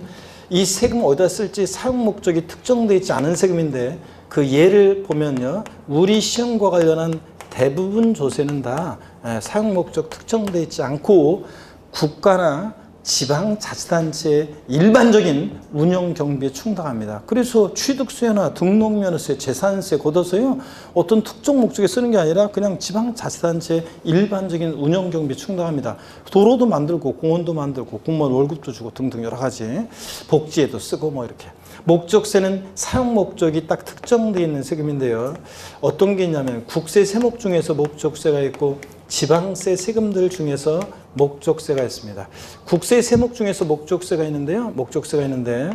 이 세금 어디다 쓸지 사용 목적이 특정되어 있지 않은 세금인데, 그 예를 보면요, 우리 시험과 관련한 대부분 조세는 다 사용 목적 특정되어 있지 않고 국가나 지방자치단체의 일반적인 운영 경비에 충당합니다. 그래서 취득세나 등록면허세, 재산세 걷어서요, 어떤 특정 목적에 쓰는 게 아니라 그냥 지방자치단체의 일반적인 운영 경비에 충당합니다. 도로도 만들고 공원도 만들고 공무원 월급도 주고 등등 여러 가지 복지에도 쓰고 뭐 이렇게. 목적세는 사용 목적이 딱 특정되어 있는 세금인데요. 어떤 게 있냐면 국세 세목 중에서 목적세가 있고 지방세 세금들 중에서 목적세가 있습니다. 국세 세목 중에서 목적세가 있는데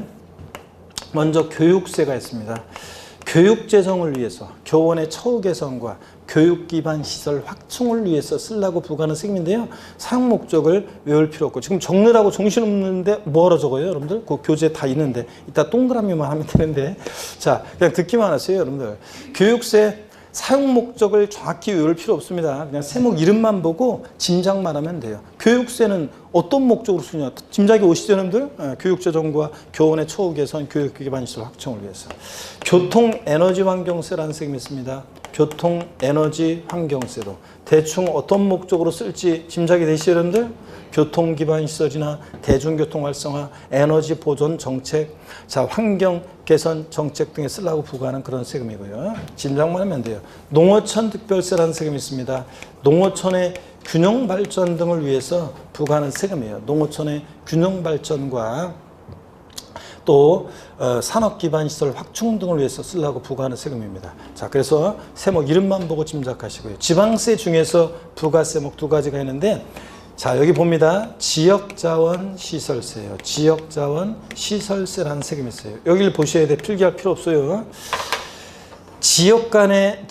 먼저 교육세가 있습니다. 교육 재정을 위해서 교원의 처우 개선과 교육 기반 시설 확충을 위해서 쓰려고 부과하는 세금인데요. 사용 목적을 외울 필요 없고, 지금 적느라고 정신없는데 뭐하러 적어요, 여러분들? 그 교재에 다 있는데 이따 동그라미만 하면 되는데, 자, 그냥 듣기만 하세요, 여러분들. 교육세 사용 목적을 정확히 외울 필요 없습니다. 그냥 세목 이름만 보고 짐작만 하면 돼요. 교육세는 어떤 목적으로 쓰냐? 짐작이 오시죠, 여러분들? 교육재정과 교원의 처우 개선, 교육 기반 시설 확충을 위해서. 교통 에너지 환경세라는 세금이 있습니다. 교통 에너지 환경세도 대충 어떤 목적으로 쓸지 짐작이 되시죠, 여러분들? 교통 기반 시설이나 대중교통 활성화, 에너지 보존 정책, 자, 환경 개선 정책 등에 쓰려고 부과하는 그런 세금이고요. 짐작만 하면 돼요. 농어촌 특별세라는 세금이 있습니다. 농어촌의 균형 발전 등을 위해서 부과하는 세금이에요. 농어촌의 균형 발전과 또 산업 기반 시설 확충 등을 위해서 쓰려고 부과하는 세금입니다. 자, 그래서 세목 이름만 보고 짐작하시고요. 지방세 중에서 부가세목 두 가지가 있는데, 자, 여기 봅니다. 지역자원 시설세예요. 지역자원 시설세라는 세금이 있어요. 여기를 보셔야 돼. 필기할 필요 없어요. 지역 간의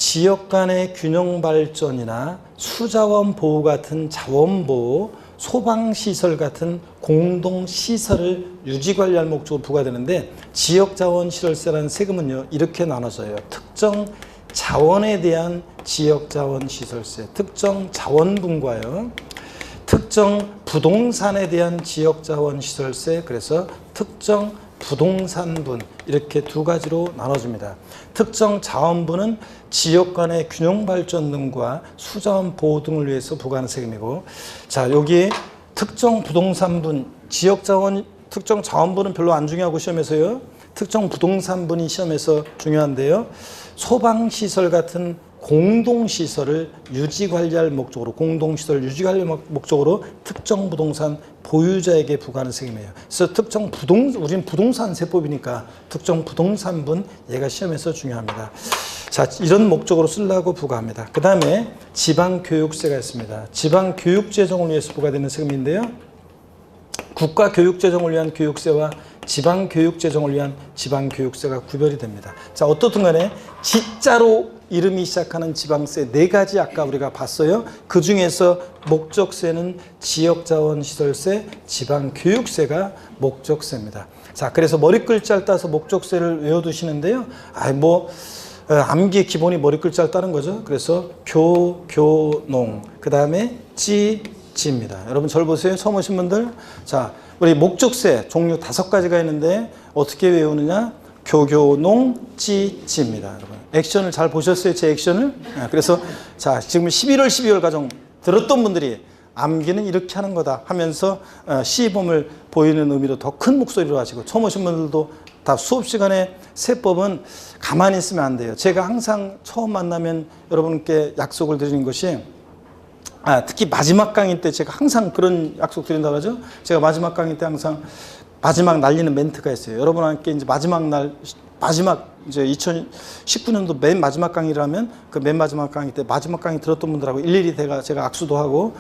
균형 발전이나 수자원 보호 같은 자원 보호, 소방시설 같은 공동시설을 유지관리할 목적으로 부과되는데, 지역자원시설세라는 세금은요, 이렇게 나눠져요. 특정 자원에 대한 지역자원시설세, 특정 자원분과요, 특정 부동산에 대한 지역자원시설세, 그래서 특정 부동산분, 이렇게 두 가지로 나눠집니다. 특정 자원분은 지역 간의 균형 발전 등과 수자원 보호 등을 위해서 부과하는 세금이고, 자, 여기 특정 부동산분, 지역자원, 특정 자원분은 별로 안 중요하고 시험에서요. 특정 부동산분이 시험에서 중요한데요. 소방시설 같은 공동시설을 유지관리할 목적으로, 공동시설을 유지관리할 목적으로 특정 부동산 보유자에게 부과하는 세금이에요. 그래서 우리는 부동산 세법이니까 특정 부동산분, 얘가 시험에서 중요합니다. 자, 이런 목적으로 쓰려고 부과합니다. 그 다음에 지방교육세가 있습니다. 지방교육재정을 위해서 부과되는 세금인데요. 국가교육재정을 위한 교육세와 지방교육재정을 위한 지방교육세가 구별이 됩니다. 자, 어떻든 간에 지자로 이름이 시작하는 지방세 4가지 아까 우리가 봤어요. 그 중에서 목적세는 지역자원시설세, 지방교육세가 목적세입니다. 자, 그래서 머리글자를 따서 목적세를 외워두시는데요. 암기 기본이 머리글자를 따는 거죠. 그래서 교농, 그 다음에 지입니다. 여러분 절 보세요. 처음 오신 분들. 자, 우리 목적세 종류 5가지가 있는데 어떻게 외우느냐? 교농지입니다. 여러분 액션을 잘 보셨어요? 제 액션을? 그래서 자, 지금 11월 12월 과정 들었던 분들이 암기는 이렇게 하는 거다 하면서 시범을 보이는 의미로 더 큰 목소리로 하시고, 처음 오신 분들도 다 수업 시간에 세법은 가만히 있으면 안 돼요. 제가 항상 처음 만나면 여러분께 약속을 드리는 것이, 특히 마지막 강의 때 제가 항상 그런 약속 드린다고 하죠. 제가 마지막 강의 때 항상 마지막 날리는 멘트가 있어요. 여러분께 이제 마지막 이제 2019년도 맨 마지막 강의라면 그 맨 마지막 강의 때 마지막 강의 들었던 분들하고 일일이 제가 악수도 하고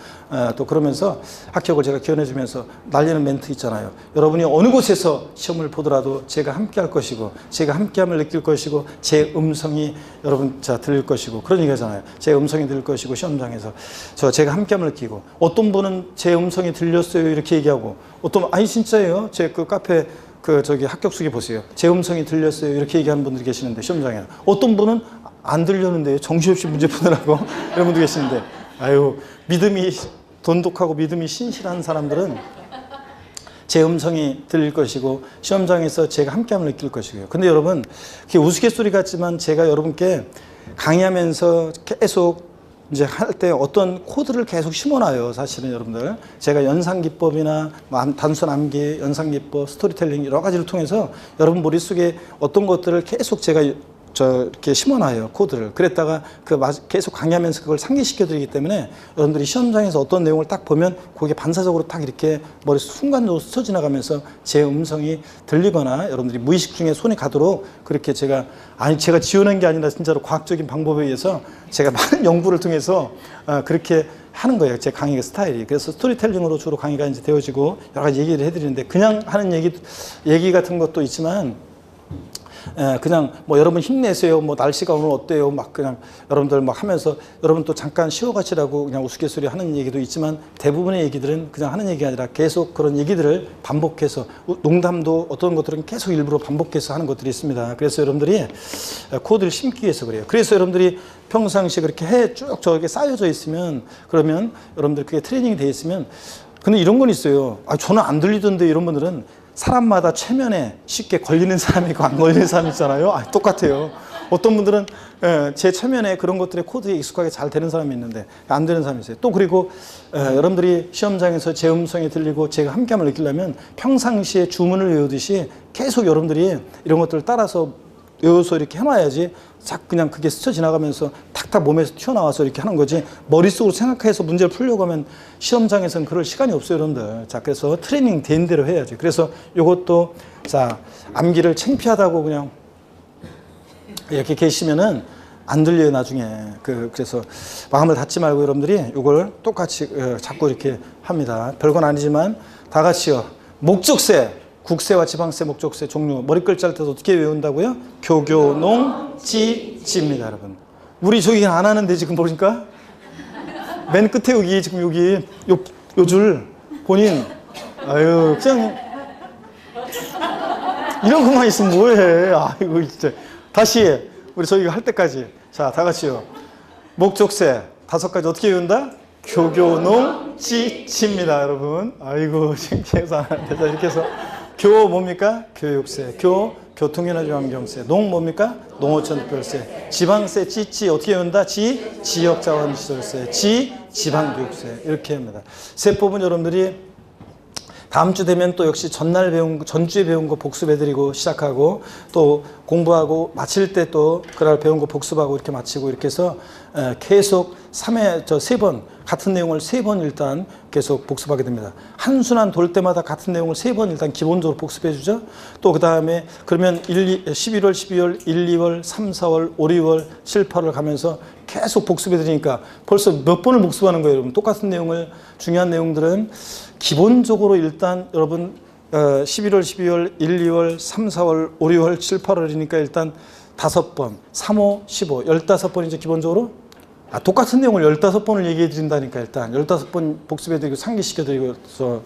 또 그러면서 합격을 제가 기원해 주면서 날리는 멘트 있잖아요. 여러분이 어느 곳에서 시험을 보더라도 제가 함께 할 것이고, 제가 함께함을 느낄 것이고, 제 음성이 여러분 들릴 것이고, 그런 얘기잖아요. 제 음성이 들릴 것이고, 시험장에서 제가 함께함을 느끼고, 어떤 분은 제 음성이 들렸어요 이렇게 얘기하고, 아니 진짜예요. 제 그 카페 합격수기 보세요. 제 음성이 들렸어요 이렇게 얘기하는 분들이 계시는데, 시험장에 어떤 분은 안 들렸는데 정신없이 문제 푸느라고 이런 분도 계시는데, 믿음이 돈독하고 믿음이 신실한 사람들은 제 음성이 들릴 것이고, 시험장에서 제가 함께함을 느낄 것이고요. 근데 여러분, 그게 우스갯소리 같지만 제가 여러분께 강의하면서 계속 이제 할 때 어떤 코드를 계속 심어놔요. 사실은 여러분들, 제가 연상기법이나 단순 암기, 연상기법, 스토리텔링 여러 가지를 통해서 여러분 머릿속에 어떤 것들을 계속 제가 이렇게 심어놔요. 코드를. 그랬다가 계속 강의하면서 그걸 상기시켜드리기 때문에 여러분들이 시험장에서 어떤 내용을 딱 보면 그게 반사적으로 딱 이렇게 머릿속 순간적으로 스쳐 지나가면서 제 음성이 들리거나 여러분들이 무의식 중에 손이 가도록 그렇게 제가 지어낸 게 아니라 진짜로 과학적인 방법에 의해서 제가 많은 연구를 통해서 그렇게 하는 거예요. 제 강의의 스타일이. 그래서 스토리텔링으로 주로 강의가 이제 되어지고 여러 가지 얘기를 해드리는데, 그냥 하는 얘기 같은 것도 있지만, 그냥 여러분 힘내세요, 날씨가 오늘 어때요, 그냥 여러분들 하면서 여러분 또 잠깐 쉬어가시라고 그냥 우스갯소리 하는 얘기도 있지만, 대부분의 얘기들은 그냥 하는 얘기가 아니라 계속 그런 얘기들을 반복해서, 농담도 어떤 것들은 계속 일부러 반복해서 하는 것들이 있습니다. 그래서 여러분들이 코드를 심기 위해서 그래요. 그래서 여러분들이 평상시에 그렇게 쭉 저렇게 쌓여져 있으면, 그러면 여러분들 그게 트레이닝이 돼 있으면, 근데 이런 건 있어요. 저는 안 들리던데 이런 분들은 사람마다 최면에 쉽게 걸리는 사람이 있고 안 걸리는 사람이 있잖아요. 똑같아요. 어떤 분들은 제 최면에 그런 것들에 코드에 익숙하게 잘 되는 사람이 있는데 안 되는 사람이 있어요. 또 그리고 여러분들이 시험장에서 제 음성이 들리고 제가 함께함을 느끼려면 평상시에 주문을 외우듯이 계속 여러분들이 이런 것들을 따라서 외워서 이렇게 해놔야지 그냥 그게 스쳐 지나가면서 탁탁 몸에서 튀어나와서 이렇게 하는 거지, 머릿속으로 생각해서 문제를 풀려고 하면 시험장에서는 그럴 시간이 없어요, 여러분들. 자, 그래서 트레이닝 된 대로 해야지. 그래서 이것도, 암기를 창피하다고 그냥 이렇게 계시면은 안 들려요, 나중에. 그래서 마음을 닫지 말고 여러분들이 이걸 똑같이 자꾸 이렇게 합니다. 별건 아니지만 다 같이요. 목적세. 국세와 지방세, 목적세 종류 머리글자를 따서 어떻게 외운다고요? 교교농지입니다, 여러분. 우리 저기 안 하는데 지금 보니까 맨 끝에 여기 지금 요 줄 본인 그냥 이런 것만 있으면 뭐해? 아이고 진짜. 다시 우리 저희가 할 때까지 자, 다 같이요. 목적세 5가지 어떻게 외운다? 교교농지입니다, 여러분. 아이고 창피해서 안 한다. 이렇게 해서 교 뭡니까? 교육세. 교통에너지환경세. 농 뭡니까? 농어촌특별세. 지방세 찌 어떻게 외운다? 지역자원시설세. 지방교육세. 이렇게 합니다. 세법은 여러분들이 다음 주 되면 또 역시 전주에 배운 거 복습해드리고 시작하고 또 공부하고 마칠 때 또 그날 배운 거 복습하고 이렇게 마치고 이렇게 해서 계속 3번 같은 내용을 3번 일단 계속 복습하게 됩니다. 한 순환 돌 때마다 같은 내용을 3번 일단 기본적으로 복습해 주죠. 또 그 다음에 그러면 11월, 12월, 1, 2월, 3, 4월, 5, 6월, 7, 8월 가면서 계속 복습해 드리니까 벌써 몇 번을 복습하는 거예요. 여러분 똑같은 내용을 중요한 내용들은 기본적으로 일단 여러분 11월, 12월, 1, 2월, 3, 4월, 5, 6월, 7, 8월이니까 일단 5번, 3, 5, 15, 15번이죠 기본적으로. 똑같은 내용을 15번을 얘기해 드린다니까 일단 15번 복습해 드리고 상기시켜 드리고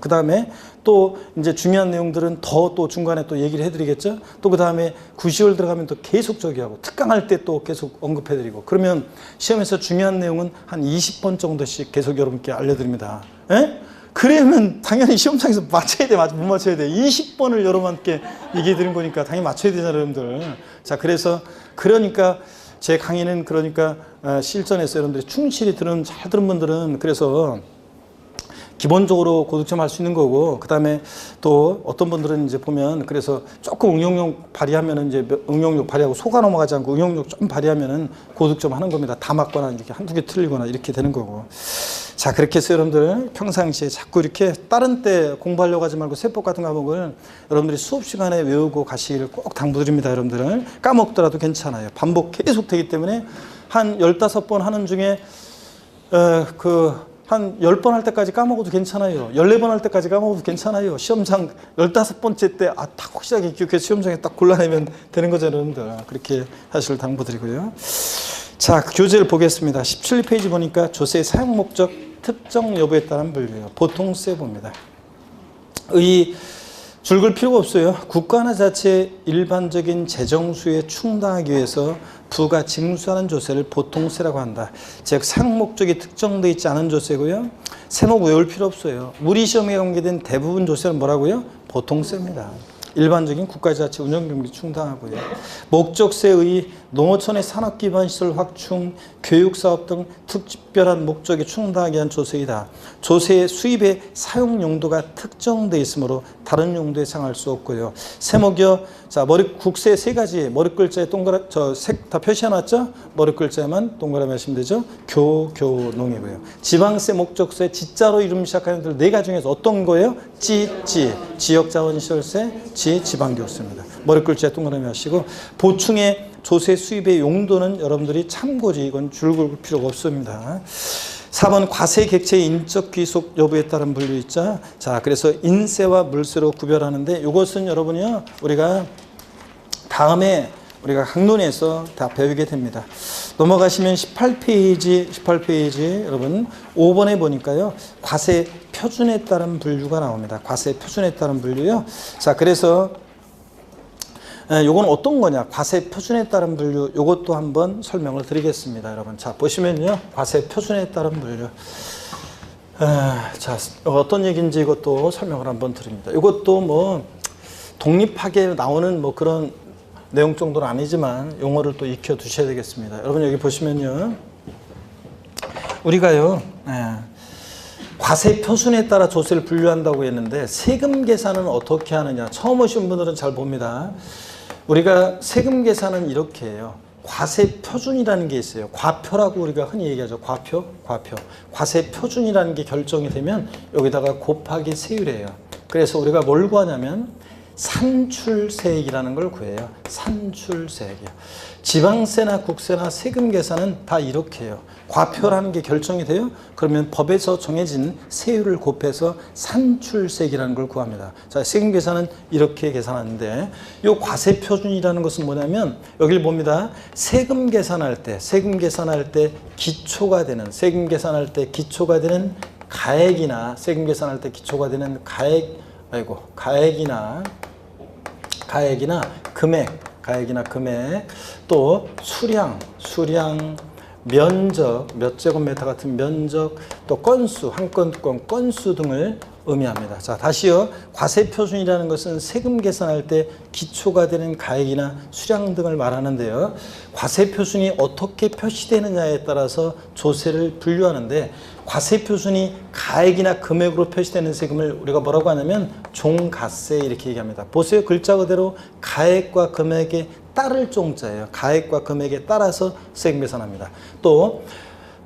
그 다음에 또 이제 중요한 내용들은 더 또 중간에 또 얘기를 해 드리겠죠. 또 그 다음에 9시월 들어가면 또 계속 저기하고 특강할 때 또 계속 언급해 드리고 그러면 시험에서 중요한 내용은 한 20번 정도씩 계속 여러분께 알려드립니다. 에? 그러면 당연히 시험장에서 맞춰야 돼, 못 맞춰야 돼. 20번을 여러분께 얘기해 드린 거니까 당연히 맞춰야 되잖아요, 여러분들. 자, 그러니까 제 강의는 그러니까 실전에서 여러분들이 충실히 잘 들은 분들은 그래서 기본적으로 고득점 할 수 있는 거고 그 다음에 또 어떤 분들은 이제 보면 그래서 조금 응용력 발휘하면은 이제 응용력 발휘하고 속아 넘어가지 않고 응용력 좀 발휘하면은 고득점 하는 겁니다. 다 맞거나 이렇게 한두 개 틀리거나 이렇게 되는 거고. 자, 그렇게 해서 여러분들 평상시에 자꾸 이렇게 다른 때 공부하려고 하지 말고 세법 같은 과목을 여러분들이 수업 시간에 외우고 가시기를 꼭 당부드립니다. 여러분들은 까먹더라도 괜찮아요. 반복 계속 되기 때문에 한 15번 하는 중에 한 10번 할 때까지 까먹어도 괜찮아요. 14번 할 때까지 까먹어도 괜찮아요. 시험장 15번째 때 딱 확실하게 기억해서 시험장에 딱 골라내면 되는 거잖아요, 여러분들. 그렇게 하시길 당부드리고요. 자, 교재를 보겠습니다. 17페이지 보니까 조세의 사용 목적 특정 여부에 따른 분류예요. 보통세 봅니다. 줄글 필요가 없어요. 국가나 자체의 일반적인 재정 수요에 충당하기 위해서 부가 징수하는 조세를 보통세라고 한다. 즉 사용 목적이 특정되어 있지 않은 조세고요. 세목 외울 필요 없어요. 물리시험에 관계된 대부분 조세는 뭐라고요? 보통세입니다. 일반적인 국가자치 운영경비 충당하고요. 목적세의 농어촌의 산업기반시설 확충, 교육사업 등 특별한 목적에 충당하기 위한 조세이다. 조세의 수입의 사용 용도가 특정되어 있으므로 다른 용도에 사용할 수 없고요. 세목이요. 자, 국세 세 가지 머리글자에 동그라 색 다 표시해놨죠? 머리글자만 동그라미 하시면 되죠. 교농이고요. 지방세, 목적세, 지자로 이름 시작하는 들 네 가지 중에서 어떤 거예요? 지역자원시설세, 지방교육세입니다. 머리글자에 동그라미 하시고 보충의 조세 수입의 용도는 여러분들이 참고지 이건 줄글 필요가 없습니다. 4번 과세 객체의 인적 귀속 여부에 따른 분류 있죠. 자, 그래서 인세와 물세로 구별하는데 이것은 여러분이요 우리가 다음에 우리가 강론에서 다 배우게 됩니다. 넘어가시면 18페이지 여러분 5번에 보니까요 과세 표준에 따른 분류가 나옵니다. 과세 표준에 따른 분류요. 자, 그래서 요건 어떤 거냐? 과세 표준에 따른 분류. 요것도 한번 설명을 드리겠습니다, 여러분. 자, 보시면요. 과세 표준에 따른 분류. 자, 어떤 얘기인지 이것도 설명을 한번 드립니다. 이것도 뭐 독립하게 나오는 뭐 그런 내용 정도는 아니지만 용어를 또 익혀 두셔야 되겠습니다. 여러분 여기 보시면요. 우리가요. 과세 표준에 따라 조세를 분류한다고 했는데 세금 계산은 어떻게 하느냐? 처음 오신 분들은 잘 봅니다. 우리가 세금 계산은 이렇게 해요. 과세 표준이라는 게 있어요. 과표라고 우리가 흔히 얘기하죠. 과표. 과세 표준이라는 게 결정이 되면 여기다가 곱하기 세율이에요. 그래서 우리가 뭘 구하냐면 산출세액이라는 걸 구해요. 산출세액이요. 지방세나 국세나 세금 계산은 다 이렇게 해요. 과표라는 게 결정이 돼요. 그러면 법에서 정해진 세율을 곱해서 산출세액이라는 걸 구합니다. 자, 세금 계산은 이렇게 계산하는데 이 과세 표준이라는 것은 뭐냐면 여기를 봅니다. 세금 계산할 때 기초가 되는 가액이나 세금 계산할 때 기초가 되는 가액이나 금액 또 수량 면적 몇 제곱미터 같은 면적 또 건수 한 건권 건수 등을 의미합니다. 자, 다시요. 과세표준이라는 것은 세금 계산할 때 기초가 되는 가액이나 수량 등을 말하는데요. 과세표준이 어떻게 표시되느냐에 따라서 조세를 분류하는데, 과세표준이 가액이나 금액으로 표시되는 세금을 우리가 뭐라고 하냐면 종가세 이렇게 얘기합니다. 보세요. 글자 그대로 가액과 금액에 따를 종자예요. 가액과 금액에 따라서 세금 계산합니다. 또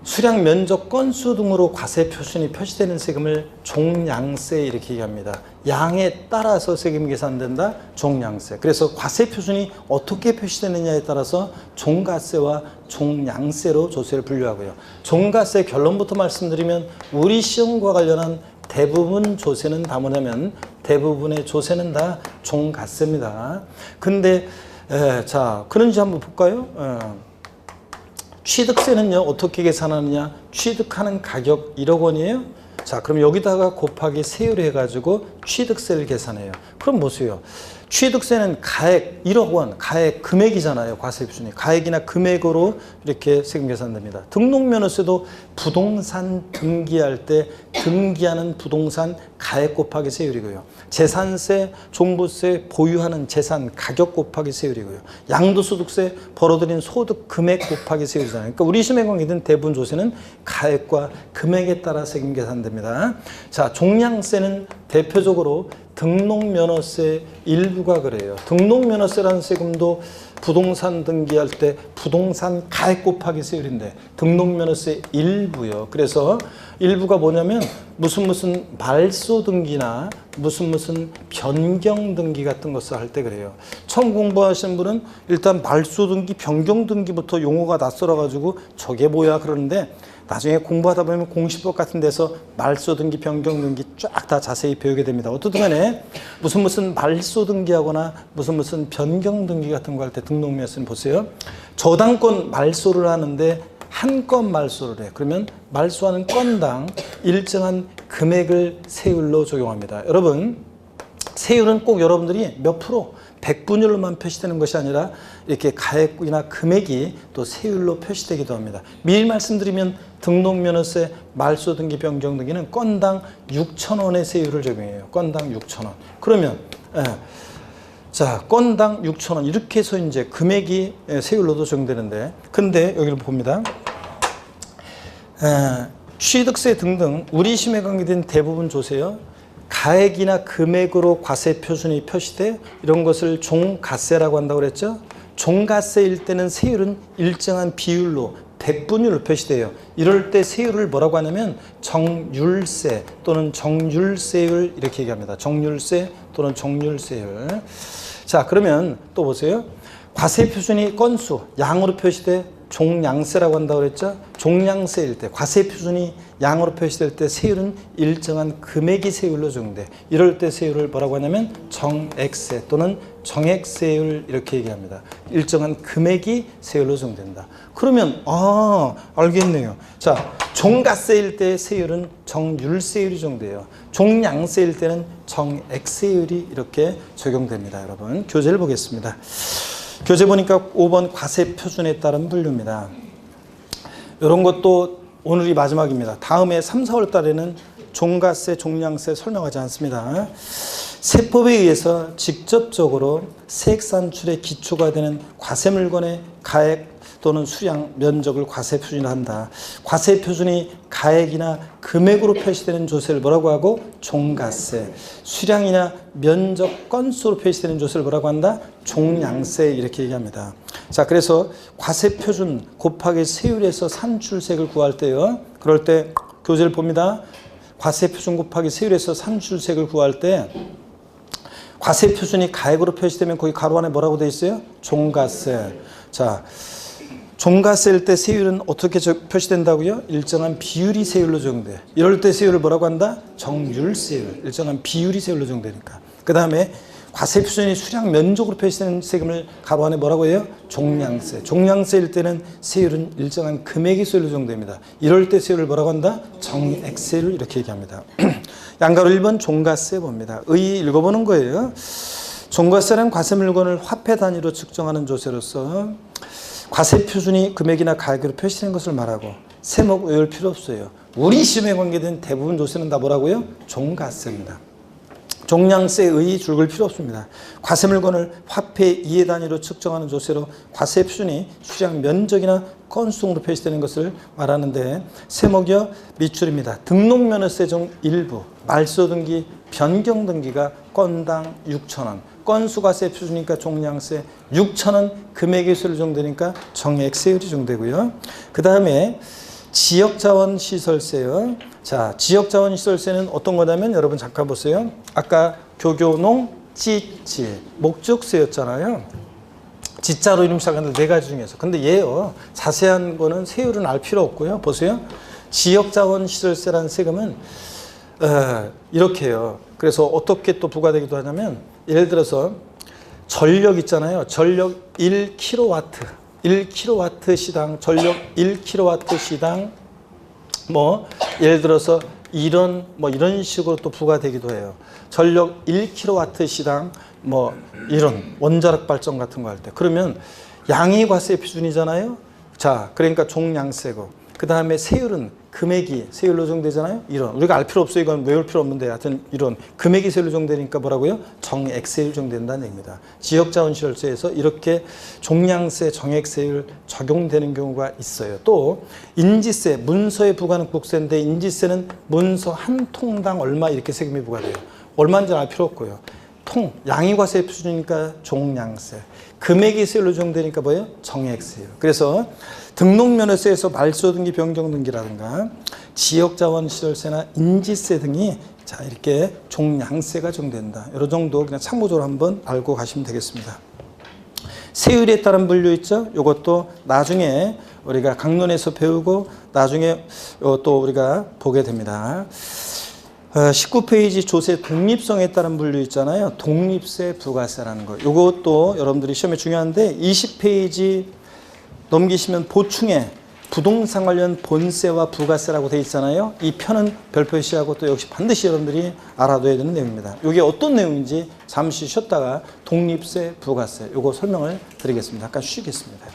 수량, 면적, 건수 등으로 과세 표준이 표시되는 세금을 종량세 이렇게 얘기합니다. 양에 따라서 세금 계산된다. 종량세. 그래서 과세 표준이 어떻게 표시되느냐에 따라서 종가세와 종량세로 조세를 분류하고요. 종가세 결론부터 말씀드리면 우리 시험과 관련한 대부분 조세는 다 뭐냐면 대부분의 조세는 다 종가세입니다. 근데 자, 그런지 한번 볼까요? 취득세는요, 어떻게 계산하느냐? 취득하는 가격 1억 원이에요? 자, 그럼 여기다가 곱하기 세율 해가지고 취득세를 계산해요. 그럼 보세요. 취득세는 가액 1억 원, 가액 금액이잖아요. 과세표준이. 가액이나 금액으로 이렇게 세금 계산됩니다. 등록면허세도 부동산 등기할 때 등기하는 부동산 가액 곱하기 세율이고요. 재산세, 종부세, 보유하는 재산 가격 곱하기 세율이고요. 양도소득세, 벌어들인 소득 금액 곱하기 세율이잖아요. 그러니까 우리 시험에 관계된 대부분 조세는 가액과 금액에 따라 세금 계산됩니다. 자, 종량세는 대표적으로 등록면허세 일부가 그래요. 등록면허세라는 세금도 부동산 등기할 때 부동산 가액 곱하기 세율인데 등록면허세 일부요. 그래서 일부가 뭐냐면 무슨 말소 등기나 무슨 변경 등기 같은 것을 할 때 그래요. 처음 공부하시는 분은 일단 말소 등기, 변경 등기부터 용어가 낯설어 가지고 저게 뭐야 그러는데 나중에 공부하다 보면 공시법 같은 데서 말소 등기, 변경 등기 쫙 다 자세히 배우게 됩니다. 어떻든 간에 무슨 말소 등기하거나 무슨 변경 등기 같은 거 할 때 등록면허세는 보세요. 저당권 말소를 하는데 한 건 말소를 해. 그러면 말소하는 건당 일정한 금액을 세율로 적용합니다. 여러분, 세율은 꼭 여러분들이 몇 프로 100분율로만 표시되는 것이 아니라 이렇게 가액이나 금액이 또 세율로 표시되기도 합니다. 미리 말씀드리면 등록면허세, 말소 등기, 변경 등기는 건당 6,000원의 세율을 적용해요. 건당 6,000원. 그러면 자, 건당 6,000원 이렇게 해서 이제 금액이 세율로도 적용되는데, 근데 여기를 봅니다. 취득세 등등 우리 시험에 관계된 대부분 조세요. 가액이나 금액으로 과세 표준이 표시돼 이런 것을 종가세라고 한다고 그랬죠. 종가세일 때는 세율은 일정한 비율로 100분율로 표시돼요. 이럴 때 세율을 뭐라고 하냐면 정률세 또는 정률세율 이렇게 얘기합니다. 정률세 또는 정률세율. 자, 그러면 또 보세요. 과세 표준이 건수, 양으로 표시돼 종량세라고 한다고 그랬죠. 종량세일 때, 과세 표준이 양으로 표시될 때 세율은 일정한 금액이 세율로 적용돼. 이럴 때 세율을 뭐라고 하냐면 정액세 또는 정액세율 이렇게 얘기합니다. 일정한 금액이 세율로 적용된다. 그러면 알겠네요. 자, 종가세일 때 세율은 정률세율이 적용돼요. 종량세일 때는 정액세율이 이렇게 적용됩니다. 여러분, 교재를 보겠습니다. 교재 보니까 5번 과세 표준에 따른 분류입니다. 이런 것도 오늘이 마지막입니다. 다음에 3, 4월 달에는 종가세, 종량세 설명하지 않습니다. 세법에 의해서 직접적으로 세액 산출의 기초가 되는 과세 물건의 가액 또는 수량, 면적을 과세 표준이라 한다. 과세 표준이 가액이나 금액으로 표시되는 조세를 뭐라고 하고? 종가세. 수량이나 면적, 건수로 표시되는 조세를 뭐라고 한다? 종량세 이렇게 얘기합니다. 자, 그래서 과세 표준 곱하기 세율에서 산출세액을 구할 때요. 그럴 때 교재를 봅니다. 과세 표준 곱하기 세율에서 산출세액을 구할 때 과세 표준이 가액으로 표시되면 거기 가로 안에 뭐라고 되어 있어요? 종가세. 자, 종가세일 때 세율은 어떻게 표시된다고요? 일정한 비율이 세율로 적용돼. 이럴 때 세율을 뭐라고 한다? 정률세율. 일정한 비율이 세율로 적용되니까. 그 다음에 과세 표준이 수량 면적으로 표시되는 세금을 가로 안에 뭐라고 해요? 종량세. 종량세일 때는 세율은 일정한 금액이 세율로 적용됩니다. 이럴 때 세율을 뭐라고 한다? 정액세율 이렇게 얘기합니다. 양가로 1번 종가세 봅니다. 읽어보는 거예요. 종가세는 과세 물건을 화폐 단위로 측정하는 조세로서 과세 표준이 금액이나 가격으로 표시된 것을 말하고 세목 외울 필요 없어요. 우리 시험에 관계된 대부분 조세는 다 뭐라고요? 종가세입니다. 종량세의 줄글 필요 없습니다. 과세물건을 화폐 이해 단위로 측정하는 조세로 과세 표준이 수량 면적이나 건수 정도 표시되는 것을 말하는데 세목이요 밑줄입니다. 등록면허세 중 일부 말소등기 변경등기가 건당 6,000원 건수과세 표준이니까 종량세 6,000원 금액의 세율 정도니까 정액세율이 정되고요. 그 다음에 지역자원시설세요. 자, 지역자원시설세는 어떤 거냐면 여러분 잠깐 보세요. 아까 교교농, 찌찌, 목적세였잖아요. 지자로 이름 시작하는 4가지 중에서. 근데 얘요. 자세한 거는 세율은 알 필요 없고요. 보세요. 지역자원시설세라는 세금은 이렇게 해요. 그래서 어떻게 또 부과되기도 하냐면 예를 들어서 전력 있잖아요. 전력 1kW. 1kW 시당 전력 1kW 시당 뭐 예를 들어서 이런 식으로 또 부과되기도 해요. 전력 1kW 시당 뭐 이런 원자력 발전 같은 거 할 때 그러면 양이과세 표준이잖아요. 자, 그러니까 종량세고 그 다음에 세율은 금액이 세율로 정되잖아요. 이런 우리가 알 필요 없어요. 이건 외울 필요 없는데 하여튼 이런 금액이 세율로 정되니까 뭐라고요? 정액세율 정된다는 얘기입니다. 지역자원시설세에서 이렇게 종량세, 정액세율 적용되는 경우가 있어요. 또 인지세, 문서에 부과하는 국세인데 인지세는 문서 한 통당 얼마 이렇게 세금이 부과돼요. 얼마인지 알 필요 없고요. 양이과세 표준이니까 종량세, 금액이 세율로 정되니까 뭐예요? 정액세율. 그래서 등록면허세에서 말소등기, 변경등기라든가 지역자원시설세나 인지세 등이 자 이렇게 종량세가 정된다. 이런 정도 그냥 참고적으로 한번 알고 가시면 되겠습니다. 세율에 따른 분류 있죠? 이것도 나중에 우리가 강론에서 배우고 나중에 또 우리가 보게 됩니다. 19페이지 조세 독립성에 따른 분류 있잖아요. 독립세, 부가세라는 거. 이것도 여러분들이 시험에 중요한데 20페이지 넘기시면 보충에 부동산 관련 본세와 부가세라고 되어 있잖아요. 이 편은 별표시하고 또 역시 반드시 여러분들이 알아둬야 되는 내용입니다. 이게 어떤 내용인지 잠시 쉬었다가 독립세, 부가세 이거 설명을 드리겠습니다. 잠깐 쉬겠습니다.